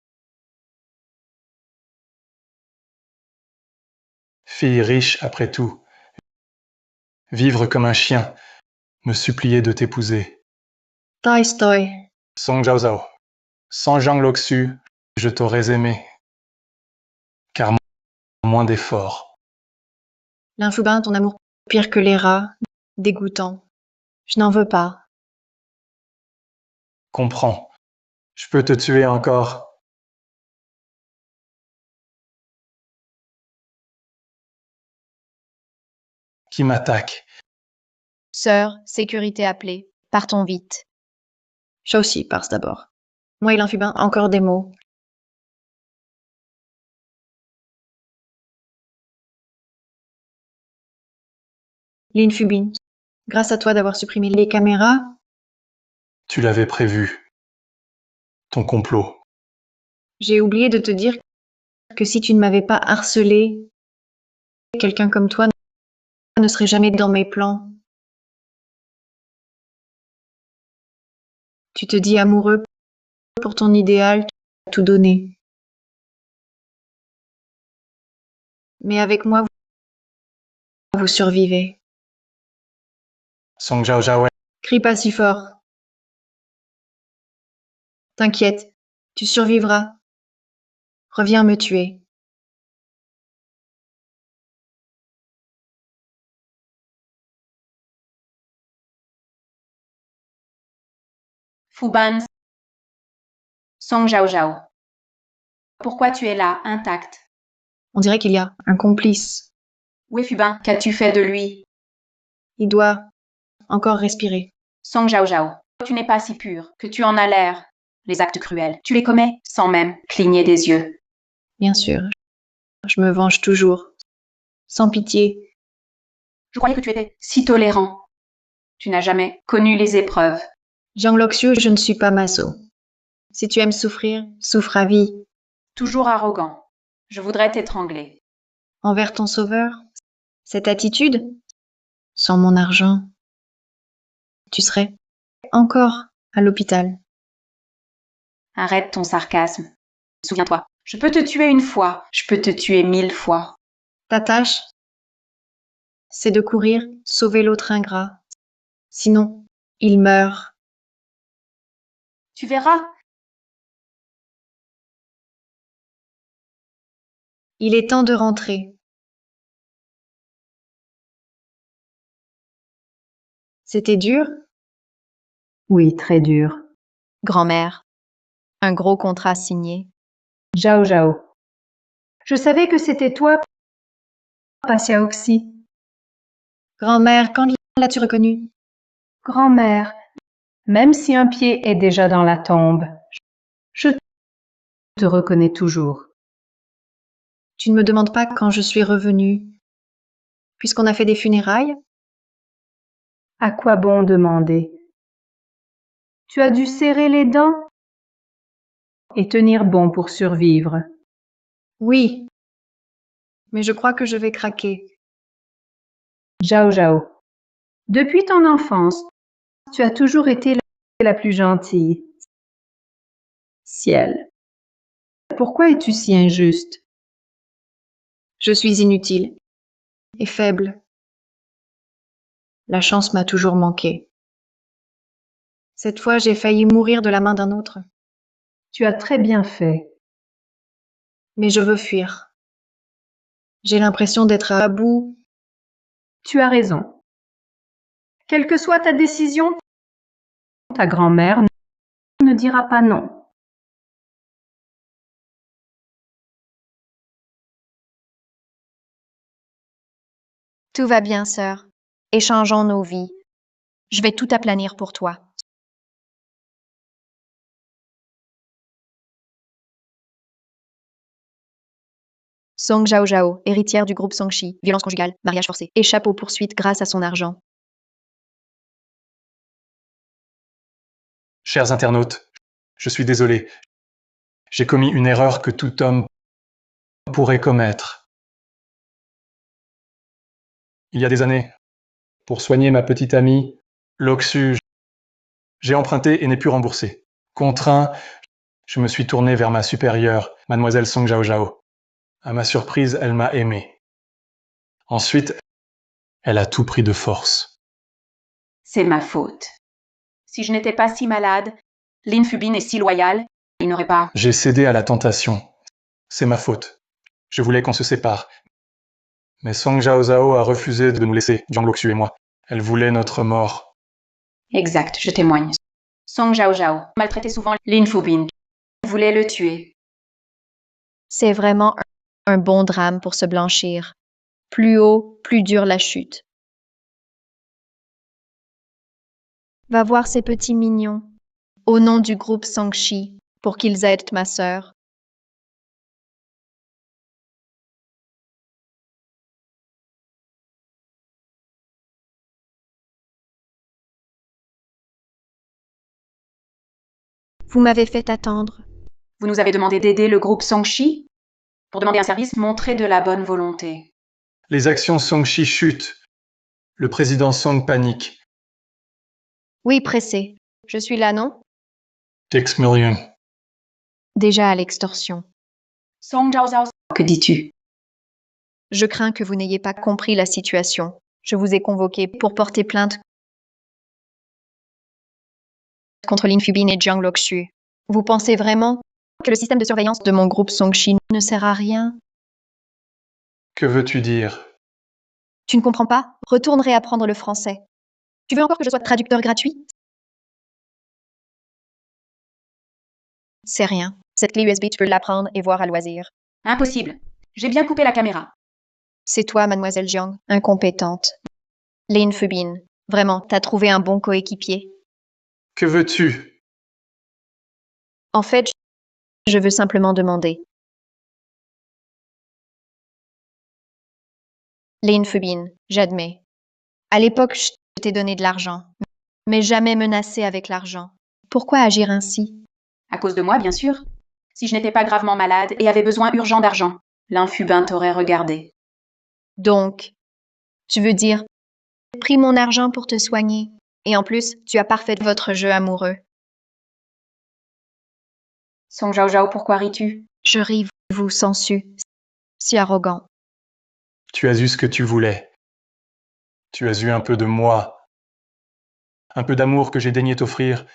Fille riche après tout. Vivre comme un chien. Me supplier de t'épouser. Tolstoy. Song Zhao Zhao. Sans Zhang Loxu, je t'aurais aimé. Car moins d'efforts. L'infubin, ton amour pire que les rats. Dégoûtant. Je n'en veux pas. Comprends. Je peux te tuer encore. Qui m'attaque? Sœur, sécurité appelée. Partons vite. Je aussi, passe d'abord. Moi et l'infubin, encore des mots. Lin Fubin, grâce à toi d'avoir supprimé les caméras, Tu l'avais prévu. Ton complot. j'ai oublié de te dire que si tu ne m'avais pas harcelé, quelqu'un comme toi ne serait jamais dans mes plans. Tu te dis amoureux pour ton idéal, tu as tout donné. Mais avec moi, vous survivez. Song Zhao Zhao, Crie pas si fort. T'inquiète, tu survivras. Reviens me tuer. Fuban, Song Zhao Zhao. Pourquoi tu es là, intact? On dirait qu'il y a un complice. Où est Fuban? Qu'as-tu fait de lui? Il doit encore respirer. Song Zhao Zhao, tu n'es pas si pur que tu en as l'air. Les actes cruels, tu les commets sans même cligner des yeux. Bien sûr, je me venge toujours. Sans pitié. Je croyais que tu étais si tolérant. Tu n'as jamais connu les épreuves. Jiang Loxiu, je ne suis pas maso. Si tu aimes souffrir, souffre à vie. Toujours arrogant. Je voudrais t'étrangler. Envers ton sauveur, cette attitude, sans mon argent, tu serais encore à l'hôpital. Arrête ton sarcasme. Souviens-toi, je peux te tuer une fois, je peux te tuer 1000 fois. Ta tâche, c'est de courir, sauver l'autre ingrat. Sinon, il meurt. Tu verras. Il est temps de rentrer. C'était dur? Oui, très dur. Grand-mère, un gros contrat signé. Zhao Zhao. Je savais que c'était toi, pas Xiaoxi. Grand-mère, quand l'as-tu reconnu? Grand-mère, même si un pied est déjà dans la tombe, je te reconnais toujours. Tu ne me demandes pas quand je suis revenue, puisqu'on a fait des funérailles? À quoi bon demander? Tu as dû serrer les dents et tenir bon pour survivre. Oui, mais je crois que je vais craquer. Zhao Zhao. Depuis ton enfance, tu as toujours été la plus gentille. Ciel. Pourquoi es-tu si injuste? Je suis inutile et faible. La chance m'a toujours manqué. Cette fois, j'ai failli mourir de la main d'un autre. Tu as très bien fait. Mais je veux fuir. J'ai l'impression d'être à bout. Tu as raison. Quelle que soit ta décision, ta grand-mère ne dira pas non. Tout va bien, sœur. Échangeons nos vies. Je vais tout aplanir pour toi. Song Zhao Zhao, héritière du groupe Songshi, violence conjugale, mariage forcé, échappe aux poursuites grâce à son argent. Chers internautes, je suis désolé. J'ai commis une erreur que tout homme pourrait commettre. Il y a des années, pour soigner ma petite amie, Loxu, j'ai emprunté et n'ai pu rembourser. Contraint, je me suis tourné vers ma supérieure, mademoiselle Song Zhao Zhao. À ma surprise, elle m'a aimé. Ensuite, elle a tout pris de force. C'est ma faute. Si je n'étais pas si malade, Lin Fubin est si loyal, il n'aurait pas... J'ai cédé à la tentation. C'est ma faute. Je voulais qu'on se sépare. Mais Song Zhao Zhao a refusé de nous laisser, Jiang Loxiu et moi. Elle voulait notre mort. Exact, je témoigne. Song Zhao Zhao maltraitait souvent Lin Fubin. Voulait le tuer. C'est vraiment un bon drame pour se blanchir. Plus haut, plus dure la chute. Va voir ces petits mignons, au nom du groupe Songshi, pour qu'ils aident ma sœur. Vous m'avez fait attendre. Vous nous avez demandé d'aider le groupe Songshi? Pour demander un service, montrez de la bonne volonté. Les actions Songshi chutent. Le président Song panique. Oui, pressé. Je suis là, non? 6 millions. Déjà à l'extorsion. Song Zhao Zhao, que dis-tu? Je crains que vous n'ayez pas compris la situation. Je vous ai convoqué pour porter plainte contre Lin Fubin et Jiang Loxu. Vous pensez vraiment que le système de surveillance de mon groupe Songshi ne sert à rien? Que veux-tu dire? Tu ne comprends pas? Retourne réapprendre le français. Tu veux encore que je sois traducteur gratuit? C'est rien. Cette clé USB, tu peux l'apprendre et voir à loisir. Impossible. J'ai bien coupé la caméra. C'est toi, mademoiselle Jiang, incompétente. Lin Fubin, vraiment, t'as trouvé un bon coéquipier. Que veux-tu? En fait, je veux simplement demander. Lin Fubin, j'admets. À l'époque, je t'ai donné de l'argent, mais jamais menacé avec l'argent. Pourquoi agir ainsi? À cause de moi, bien sûr. Si je n'étais pas gravement malade et avais besoin urgent d'argent, l'infubin t'aurait regardé. Donc, tu veux dire, j'ai pris mon argent pour te soigner, et en plus, tu as parfait votre jeu amoureux. Song Zhao Zhao, pourquoi ris-tu? Je ris, vous sensu, si arrogant. Tu as eu ce que tu voulais. Tu as eu un peu de moi. Un peu d'amour que j'ai daigné t'offrir.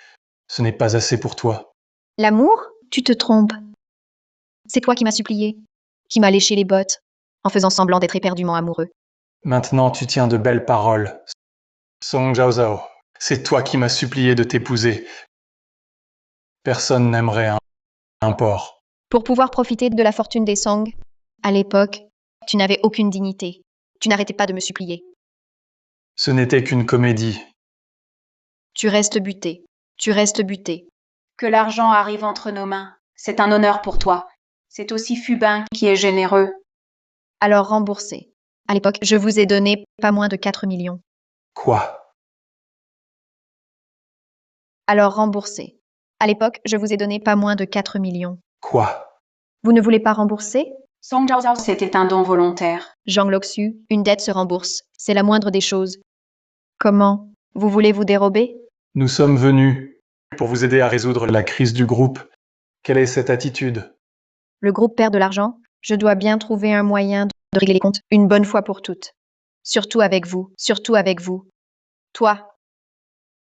Ce n'est pas assez pour toi. L'amour? Tu te trompes. C'est toi qui m'as supplié, qui m'as léché les bottes, en faisant semblant d'être éperdument amoureux. Maintenant, tu tiens de belles paroles. Song Zhao Zhao, c'est toi qui m'as supplié de t'épouser. Personne n'aimerait un porc. Pour pouvoir profiter de la fortune des Song, à l'époque, tu n'avais aucune dignité. Tu n'arrêtais pas de me supplier. Ce n'était qu'une comédie. Tu restes buté. Tu restes buté. Que l'argent arrive entre nos mains, c'est un honneur pour toi. C'est aussi Fubin qui est généreux. Alors remboursez. À l'époque, je vous ai donné pas moins de 4 millions. Quoi? Alors remboursez. À l'époque, je vous ai donné pas moins de 4 millions. Quoi? Vous ne voulez pas rembourser? Song Zhao Zhao, c'était un don volontaire. Zhang Loxu, une dette se rembourse. C'est la moindre des choses. Comment? Vous voulez vous dérober? Nous sommes venus pour vous aider à résoudre la crise du groupe. Quelle est cette attitude? Le groupe perd de l'argent. Je dois bien trouver un moyen de régler les comptes une bonne fois pour toutes. Surtout avec vous. Surtout avec vous. Toi.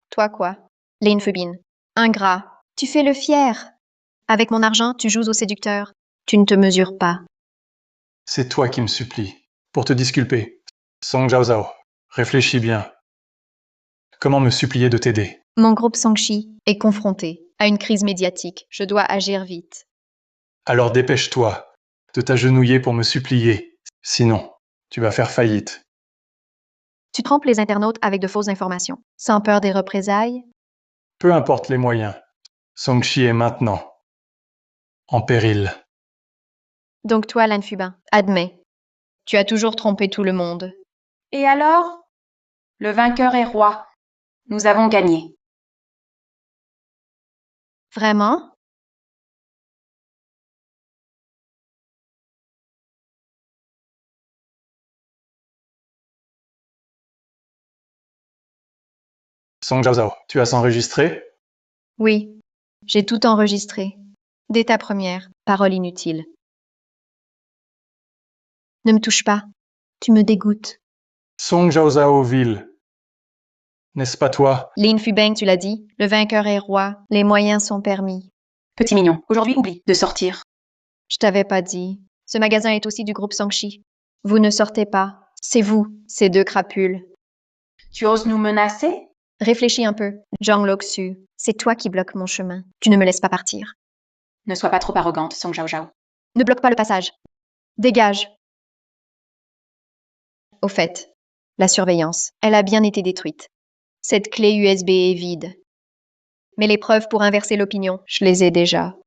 Toi quoi? Lane Fubin. Ingrat. Tu fais le fier. Avec mon argent, tu joues au séducteur. Tu ne te mesures pas. C'est toi qui me supplies. Pour te disculper. Song Zhao Zhao, réfléchis bien. Comment me supplier de t'aider? Mon groupe Songshi est confronté à une crise médiatique. Je dois agir vite. Alors dépêche-toi de t'agenouiller pour me supplier. Sinon, tu vas faire faillite. Tu trompes les internautes avec de fausses informations, sans peur des représailles. Peu importe les moyens. Songshi est maintenant en péril. Donc toi, Lan Fubin, admets. Tu as toujours trompé tout le monde. Et alors? Le vainqueur est roi. Nous avons gagné. Vraiment? Song Zhao Zhao, tu as enregistré? Oui, j'ai tout enregistré. Dès ta première, parole inutile. Ne me touche pas. Tu me dégoûtes. Song Zhao Zhao Ville. N'est-ce pas toi? Lin Fubin, tu l'as dit, le vainqueur est roi, les moyens sont permis. Petit mignon, aujourd'hui oublie de sortir. Je t'avais pas dit. Ce magasin est aussi du groupe Songshi. Vous ne sortez pas. C'est vous, ces deux crapules. Tu oses nous menacer? Réfléchis un peu. Zhang Loxu, c'est toi qui bloques mon chemin. Tu ne me laisses pas partir. Ne sois pas trop arrogante, Song Zhao Zhao. Ne bloque pas le passage. Dégage. Au fait, la surveillance, elle a bien été détruite. Cette clé USB est vide. Mais les preuves pour inverser l'opinion, je les ai déjà.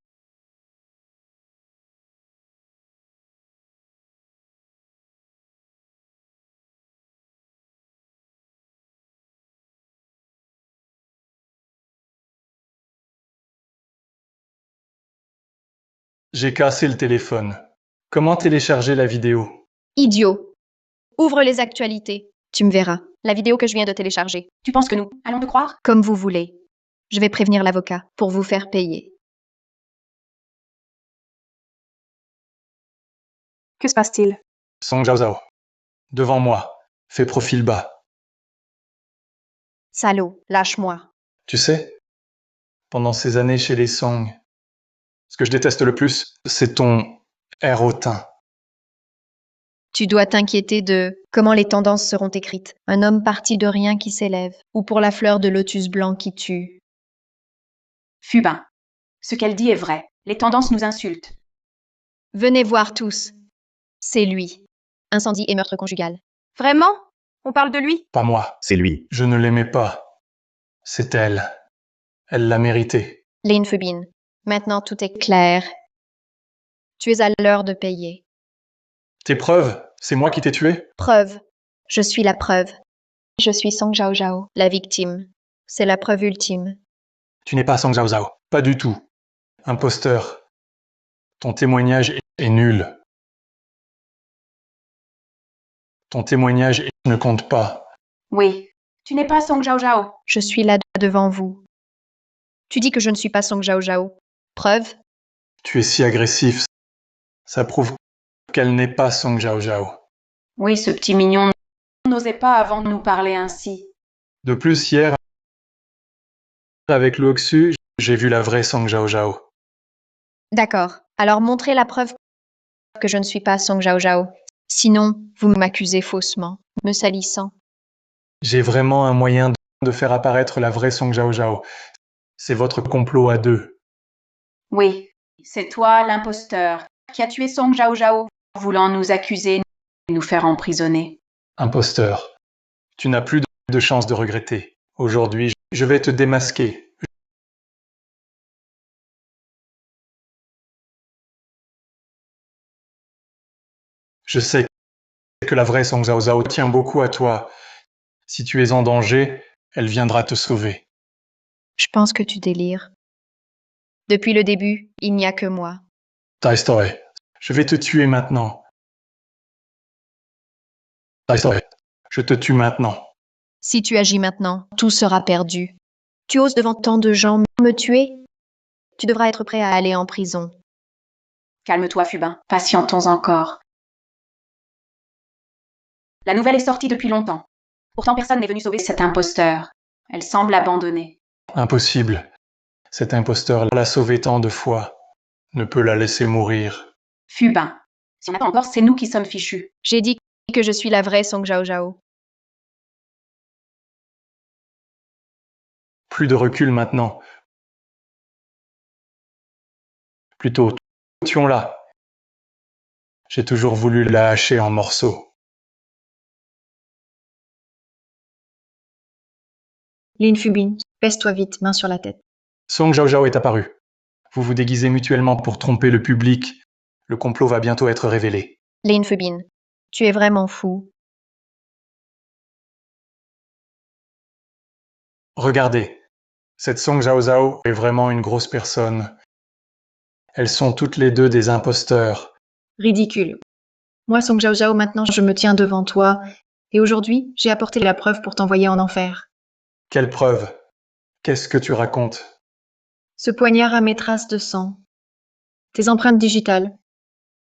J'ai cassé le téléphone. Comment télécharger la vidéo? Idiot. Ouvre les actualités. Tu me verras. La vidéo que je viens de télécharger. Tu penses que nous allons te croire? Comme vous voulez. Je vais prévenir l'avocat pour vous faire payer. Que se passe-t-il? Song Zhao Zhao. Devant moi. Fais profil bas. Salaud, lâche-moi. Tu sais, pendant ces années chez les Song, ce que je déteste le plus, c'est ton air hautain. Tu dois t'inquiéter de comment les tendances seront écrites. Un homme parti de rien qui s'élève, ou pour la fleur de lotus blanc qui tue. Fubin. Ce qu'elle dit est vrai. Les tendances nous insultent. Venez voir tous. C'est lui. Incendie et meurtre conjugal. Vraiment? On parle de lui? Pas moi. C'est lui. Je ne l'aimais pas. C'est elle. Elle l'a mérité. Lane Fubin. Maintenant tout est clair. Tu es à l'heure de payer. Tes preuves, c'est moi qui t'ai tué? Preuve. Je suis la preuve. Je suis Song Zhao Zhao, la victime. C'est la preuve ultime. Tu n'es pas Song Zhao Zhao. Pas du tout. Imposteur. Ton témoignage est nul. Ton témoignage ne compte pas. Oui. Tu n'es pas Song Zhao Zhao. Je suis là devant vous. Tu dis que je ne suis pas Song Zhao Zhao. Preuve? Tu es si agressif. Ça prouve qu'elle n'est pas Song Zhao Zhao. Oui, ce petit mignon n'osait pas avant de nous parler ainsi. De plus, hier, avec Luoxu, j'ai vu la vraie Song Zhao Zhao. D'accord. Alors montrez la preuve que je ne suis pas Song Zhao Zhao. Sinon, vous m'accusez faussement, me salissant. J'ai vraiment un moyen de faire apparaître la vraie Song Zhao Zhao. C'est votre complot à deux. Oui, c'est toi l'imposteur qui a tué Song Zhao Zhao, voulant nous accuser et nous faire emprisonner. Imposteur. Tu n'as plus de chance de regretter. Aujourd'hui, je vais te démasquer. Je sais que la vraie Song Zhao Zhao tient beaucoup à toi. Si tu es en danger, elle viendra te sauver. Je pense que tu délires. Depuis le début, il n'y a que moi. Tai Story, je vais te tuer maintenant. Tai Story, je te tue maintenant. Si tu agis maintenant, tout sera perdu. Tu oses devant tant de gens me tuer? Tu devras être prêt à aller en prison. Calme-toi, Fubin. Patientons encore. La nouvelle est sortie depuis longtemps. Pourtant, personne n'est venu sauver cet imposteur. Elle semble abandonnée. Impossible. Cet imposteur l'a sauvée tant de fois. Ne peut la laisser mourir. Fubin. Si on attend encore, c'est nous qui sommes fichus. J'ai dit que je suis la vraie Song Zhao Zhao. Plus de recul maintenant. Plutôt, tuons-la. J'ai toujours voulu la hacher en morceaux. Lin Fubin, baisse-toi vite, main sur la tête. Song Zhao Zhao est apparu. Vous vous déguisez mutuellement pour tromper le public. Le complot va bientôt être révélé. Lin Fubin, tu es vraiment fou. Regardez, cette Song Zhao Zhao est vraiment une grosse personne. Elles sont toutes les deux des imposteurs. Ridicule. Moi, Song Zhao Zhao, maintenant je me tiens devant toi. Et aujourd'hui, j'ai apporté la preuve pour t'envoyer en enfer. Quelle preuve? Qu'est-ce que tu racontes? Ce poignard a mes traces de sang. Tes empreintes digitales.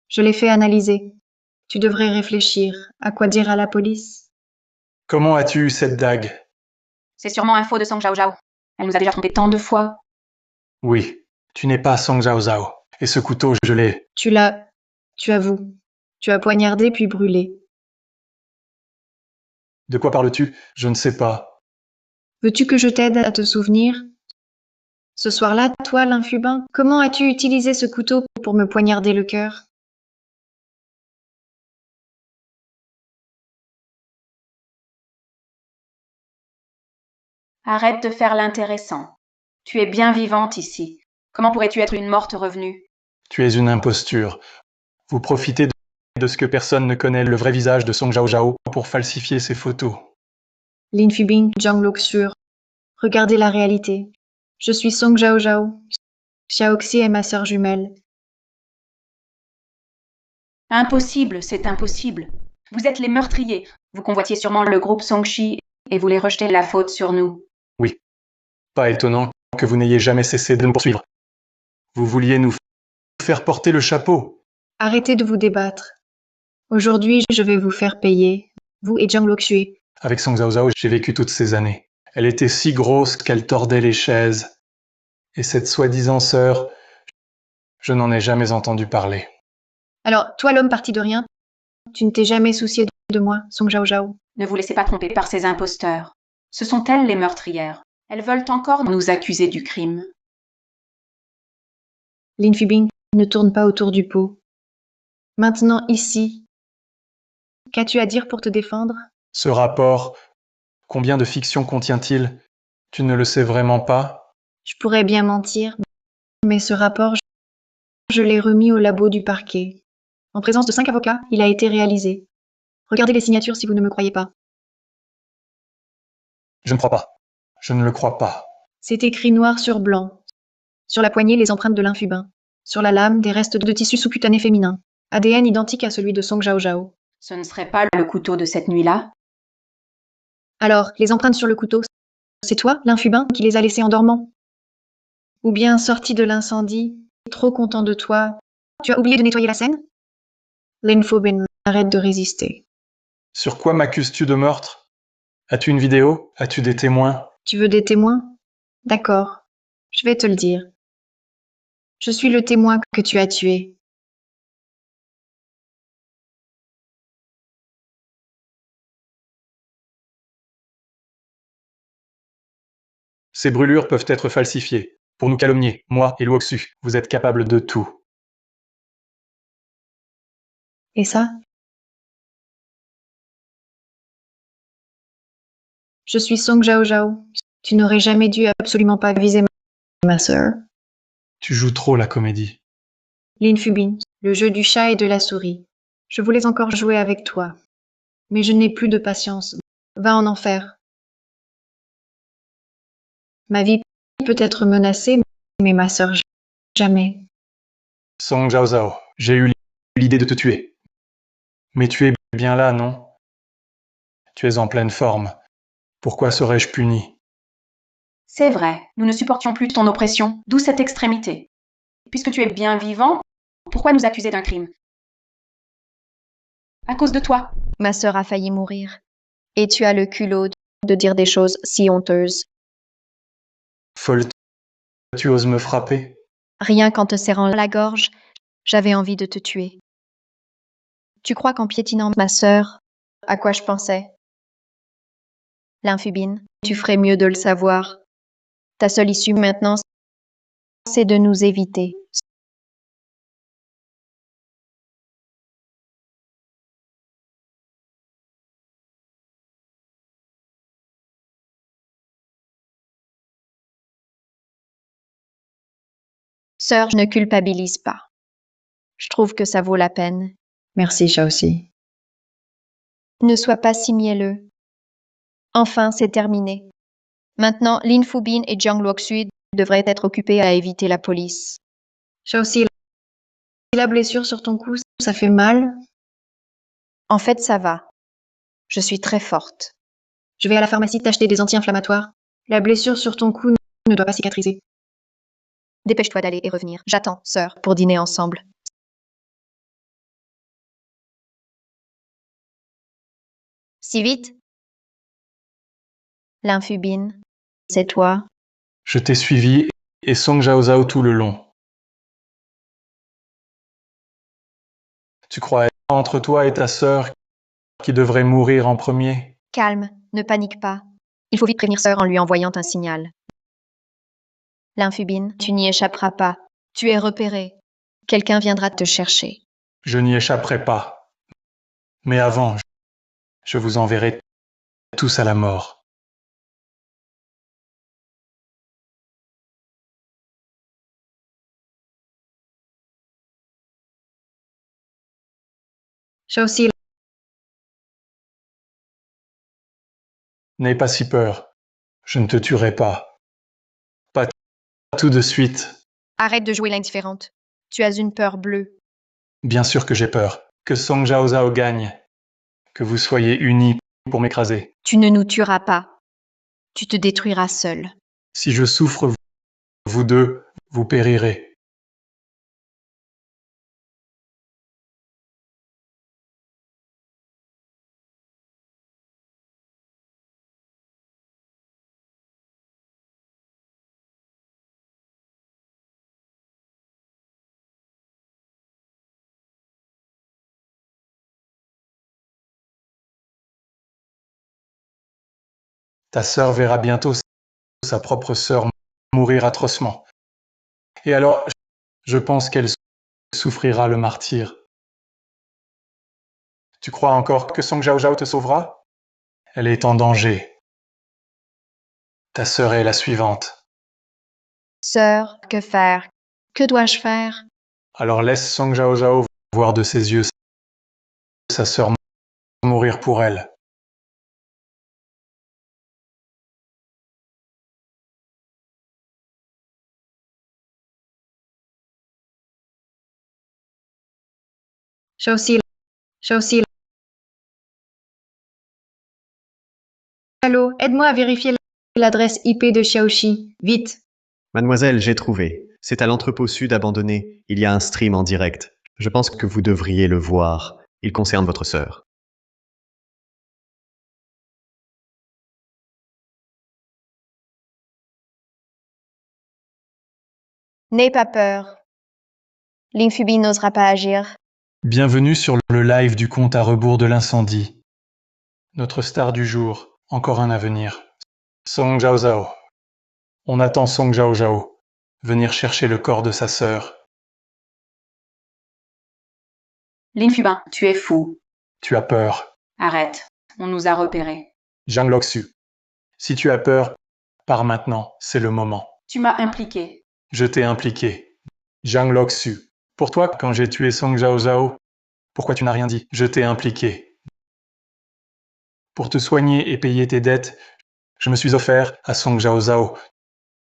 Je les fais analyser. Tu devrais réfléchir. À quoi dire à la police? Comment as-tu eu cette dague? C'est sûrement un faux de Song Zhao Zhao. Elle nous a déjà trompés tant de fois. Oui, tu n'es pas Song Zhao Zhao. Et ce couteau, je l'ai. Tu avoues. Tu as poignardé puis brûlé. De quoi parles-tu? Je ne sais pas. Veux-tu que je t'aide à te souvenir? Ce soir-là, toi, l'infubin, comment as-tu utilisé ce couteau pour me poignarder le cœur? Arrête de faire l'intéressant. Tu es bien vivante ici. Comment pourrais-tu être une morte revenue? Tu es une imposture. Vous profitez de ce que personne ne connaît, le vrai visage de Song Zhao Zhao, pour falsifier ses photos. Lin Fubin, Zhang Luoxu. Regardez la réalité. Je suis Song Zhao Zhao. Xiaoxi est ma sœur jumelle. Impossible, c'est impossible. Vous êtes les meurtriers. Vous convoitiez sûrement le groupe Songshi et voulez rejeter la faute sur nous. Oui. Pas étonnant que vous n'ayez jamais cessé de nous poursuivre. Vous vouliez nous faire porter le chapeau. Arrêtez de vous débattre. Aujourd'hui, je vais vous faire payer, vous et Jiang Luoxue. Avec Song Zhao Zhao, j'ai vécu toutes ces années. Elle était si grosse qu'elle tordait les chaises. Et cette soi-disant sœur, je n'en ai jamais entendu parler. Alors, toi, l'homme parti de rien, tu ne t'es jamais soucié de moi, Song Zhao Zhao. Ne vous laissez pas tromper par ces imposteurs. Ce sont elles les meurtrières. Elles veulent encore nous accuser du crime. Lin Fubing ne tourne pas autour du pot. Maintenant, ici, qu'as-tu à dire pour te défendre? Ce rapport, combien de fiction contient-il? Tu ne le sais vraiment pas? Je pourrais bien mentir, mais ce rapport, je l'ai remis au labo du parquet. En présence de 5 avocats, il a été réalisé. Regardez les signatures si vous ne me croyez pas. Je ne crois pas. Je ne le crois pas. C'est écrit noir sur blanc. Sur la poignée, les empreintes de l'infubin. Sur la lame, des restes de tissu sous-cutané féminin. ADN identique à celui de Song Zhao Zhao. Ce ne serait pas le couteau de cette nuit-là? Alors, les empreintes sur le couteau, c'est toi, l'infubin, qui les a laissées en dormant? Ou bien, sorti de l'incendie, trop content de toi, tu as oublié de nettoyer la scène? Lin Fubin, arrête de résister. Sur quoi m'accuses-tu de meurtre? As-tu une vidéo? As-tu des témoins? Tu veux des témoins? D'accord, je vais te le dire. Je suis le témoin que tu as tué. Ces brûlures peuvent être falsifiées. Pour nous calomnier, moi et Luoxu, vous êtes capables de tout. Et ça? Je suis Song Zhao Zhao. Tu n'aurais jamais dû absolument pas viser ma sœur. Tu joues trop la comédie. Lin Fubin, le jeu du chat et de la souris. Je voulais encore jouer avec toi. Mais je n'ai plus de patience. Va en enfer. Ma vie peut être menacée, mais ma sœur, jamais. Song Zhao Zhao, j'ai eu l'idée de te tuer. Mais tu es bien là, non? Tu es en pleine forme. Pourquoi serais-je puni? C'est vrai, nous ne supportions plus ton oppression, d'où cette extrémité. Puisque tu es bien vivant, pourquoi nous accuser d'un crime? À cause de toi. Ma sœur a failli mourir. Et tu as le culot de dire des choses si honteuses. Folle, tu oses me frapper? Rien qu'en te serrant la gorge, j'avais envie de te tuer. Tu crois qu'en piétinant ma sœur, à quoi je pensais? L'infubine, tu ferais mieux de le savoir. Ta seule issue maintenant, c'est de nous éviter. Sœur, je ne culpabilise pas. Je trouve que ça vaut la peine. Merci, Shaoxi. Ne sois pas si mielleux. Enfin, c'est terminé. Maintenant, Lin Fubin et Jiang Luoxu devraient être occupés à éviter la police. Shaoxi, la blessure sur ton cou, ça fait mal? En fait, ça va. Je suis très forte. Je vais à la pharmacie t'acheter des anti-inflammatoires. La blessure sur ton cou ne doit pas cicatriser. Dépêche-toi d'aller et revenir. J'attends, sœur, pour dîner ensemble. Si vite? L'infubine, c'est toi. Je t'ai suivi et Song Zhao Zhao tout le long. Tu crois entre toi et ta sœur qui devrait mourir en premier? Calme, ne panique pas. Il faut vite prévenir sœur en lui envoyant un signal. L'infubine, tu n'y échapperas pas. Tu es repéré. Quelqu'un viendra te chercher. Je n'y échapperai pas. Mais avant, je vous enverrai tous à la mort. Shaoxi, N'aie pas si peur. Je ne te tuerai pas. Pas tout de suite. arrête de jouer l'indifférente. Tu as une peur bleue. Bien sûr que j'ai peur. que Song Zhao Zhao gagne, que vous soyez unis pour m'écraser. Tu ne nous tueras pas. Tu te détruiras seul. Si je souffre, vous deux, vous périrez. Ta sœur verra bientôt sa propre sœur mourir atrocement. Et alors, je pense qu'elle souffrira le martyre. Tu crois encore que Song Zhao Zhao te sauvera? Elle est en danger. Ta sœur est la suivante. Sœur, que faire? Que dois-je faire? Alors laisse Song Zhao Zhao voir de ses yeux sa sœur mourir pour elle. Shaoxi. Allô, aide-moi à vérifier l'adresse IP de Xiaoxi. Vite. Mademoiselle, j'ai trouvé. C'est à l'entrepôt sud abandonné. Il y a un stream en direct. Je pense que vous devriez le voir. Il concerne votre sœur. N'aie pas peur. L'Infubi n'osera pas agir. Bienvenue sur le live du compte à rebours de l'incendie. Notre star du jour, encore un à venir. Song Zhao Zhao. On attend Song Zhao Zhao venir chercher le corps de sa sœur. L'Infubin, tu es fou. Tu as peur. Arrête, on nous a repérés. Zhang Loxu. Si tu as peur, pars maintenant, c'est le moment. Tu m'as impliqué. Je t'ai impliqué. Zhang Loxu. Pour toi, quand j'ai tué Song Zhao Zhao, pourquoi tu n'as rien dit? Je t'ai impliqué. Pour te soigner et payer tes dettes, je me suis offert à Song Zhao Zhao.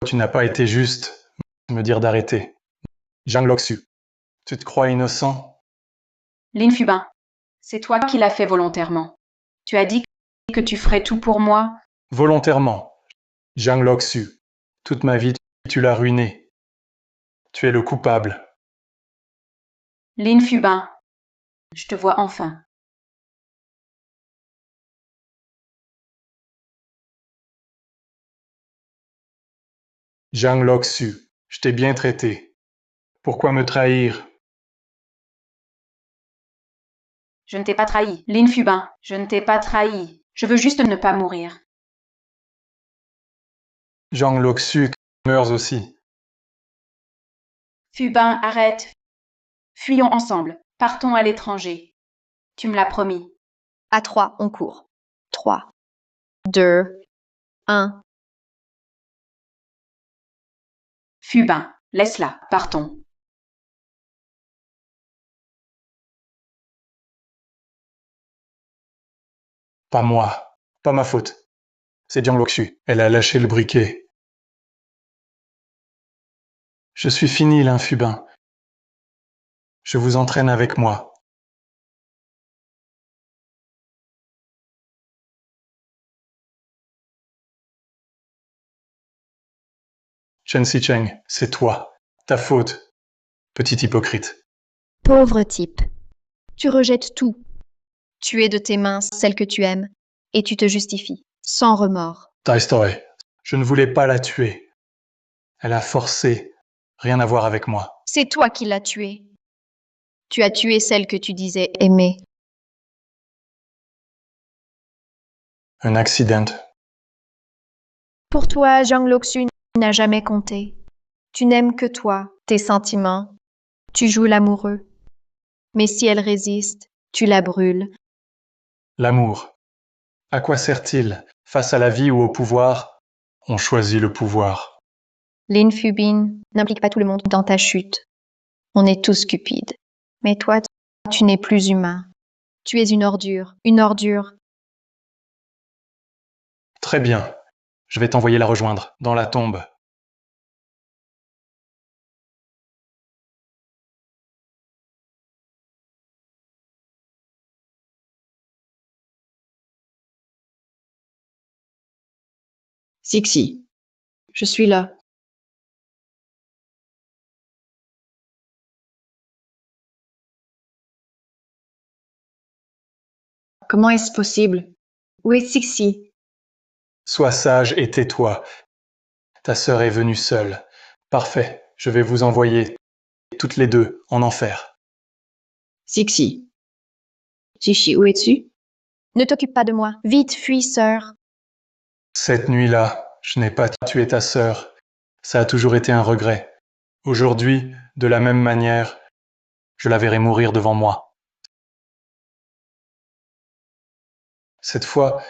Tu n'as pas été juste me dire d'arrêter. Zhang Loxu. Tu te crois innocent? L'Infubin, c'est toi qui l'as fait volontairement. Tu as dit que tu ferais tout pour moi. Volontairement. Zhang Loxu. Toute ma vie, tu l'as ruiné. Tu es le coupable. L'Infubin, je te vois enfin. Zhang Loxu. Je t'ai bien traité. Pourquoi me trahir? Je ne t'ai pas trahi. L'Infubin, je ne t'ai pas trahi. Je veux juste ne pas mourir. Zhang Loxu meurs aussi. Fubin, arrête. Fuyons ensemble. Partons à l'étranger. Tu me l'as promis. À 3, on court. 3, 2, 1. Fubin, laisse-la. Partons. Pas moi. Pas ma faute. C'est Zhang Loxu. Elle a lâché le briquet. Je suis fini, l'Infubin. Je vous entraîne avec moi. Chen Sicheng, c'est toi. Ta faute. Petit hypocrite. Pauvre type. Tu rejettes tout. Tu es de tes mains celle que tu aimes et tu te justifies, sans remords. Tai Story. Je ne voulais pas la tuer. Elle a forcé. Rien à voir avec moi. C'est toi qui l'as tuée. Tu as tué celle que tu disais aimer. Un accident. Pour toi, Zhang Loxu n'a jamais compté. Tu n'aimes que toi, tes sentiments. Tu joues l'amoureux. Mais si elle résiste, tu la brûles. L'amour. À quoi sert-il? Face à la vie ou au pouvoir, on choisit le pouvoir. L'Infubin n'implique pas tout le monde dans ta chute. On est tous cupides. Mais toi, tu n'es plus humain. Tu es une ordure, une ordure. Très bien. Je vais t'envoyer la rejoindre, dans la tombe. Sixi, je suis là. Comment est-ce possible? Où est Sixi? Sois sage et tais-toi. Ta sœur est venue seule. Parfait, je vais vous envoyer toutes les deux en enfer. Sixi. Sixi, où es-tu? Ne t'occupe pas de moi. Vite, fuis, sœur. Cette nuit-là, je n'ai pas tué ta sœur. Ça a toujours été un regret. Aujourd'hui, de la même manière, je la verrai mourir devant moi. Cette fois,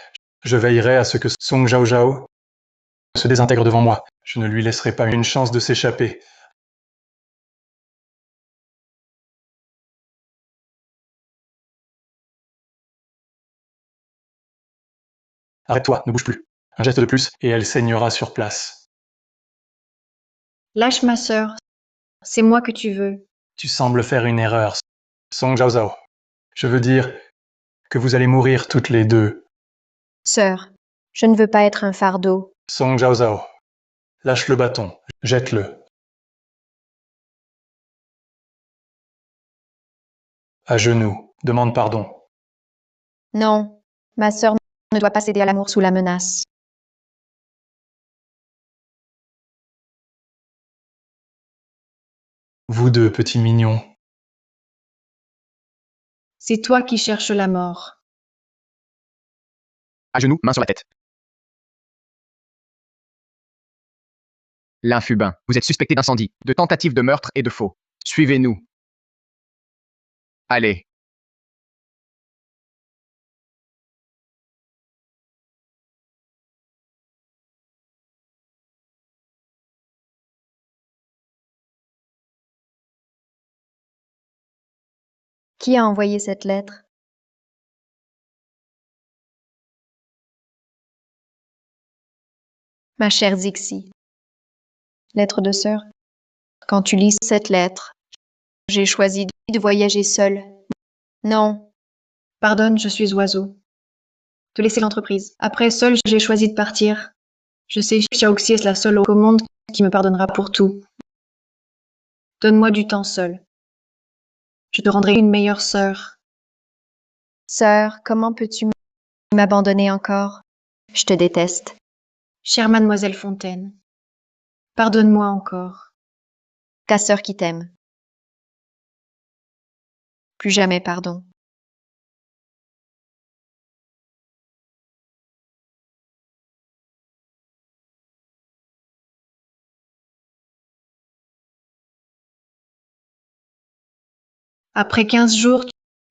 je veillerai à ce que Song Zhao Zhao se désintègre devant moi. Je ne lui laisserai pas une chance de s'échapper. Arrête-toi, ne bouge plus. Un geste de plus, et elle saignera sur place. Lâche ma sœur. C'est moi que tu veux. Tu sembles faire une erreur, Song Zhao Zhao. Je veux dire que vous allez mourir toutes les deux. Sœur, je ne veux pas être un fardeau. Song Zhao Zhao, lâche le bâton, jette-le. À genoux, demande pardon. Non, ma sœur ne doit pas céder à l'amour sous la menace. Vous deux, petits mignons. C'est toi qui cherches la mort. À genoux, main sur la tête. L'infubin, vous êtes suspecté d'incendie, de tentative de meurtre et de faux. Suivez-nous. Allez. Qui a envoyé cette lettre? Ma chère Dixie. Lettre de sœur. Quand tu lis cette lettre, j'ai choisi de voyager seule. Non. Pardonne, je suis oiseau. De laisser l'entreprise. Après, seule, j'ai choisi de partir. Je sais que Xiaoxi est la seule au monde qui me pardonnera pour tout. Donne-moi du temps seul. Je te rendrai une meilleure sœur. Sœur, comment peux-tu m'abandonner encore? Je te déteste. Chère mademoiselle Fontaine, pardonne-moi encore. Ta sœur qui t'aime. Plus jamais pardon. Après 15 jours,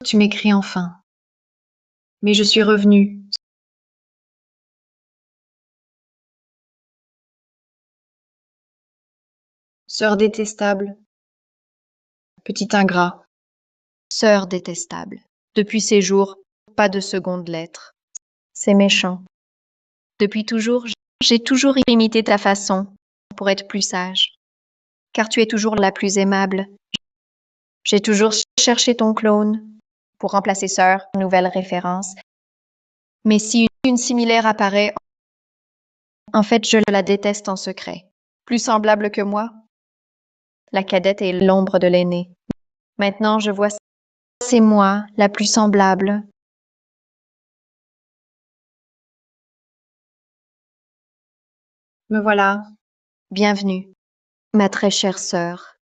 tu m'écris enfin. Mais je suis revenue. Sœur détestable. Petit ingrat. Sœur détestable. Depuis ces jours, pas de seconde lettre. C'est méchant. Depuis toujours, j'ai toujours imité ta façon pour être plus sage. Car tu es toujours la plus aimable. J'ai toujours cherché ton clone pour remplacer sœur, nouvelle référence. Mais si une similaire apparaît, en fait, je la déteste en secret. Plus semblable que moi. La cadette est l'ombre de l'aînée. Maintenant, je vois, c'est moi, la plus semblable. Me voilà. Bienvenue, ma très chère sœur.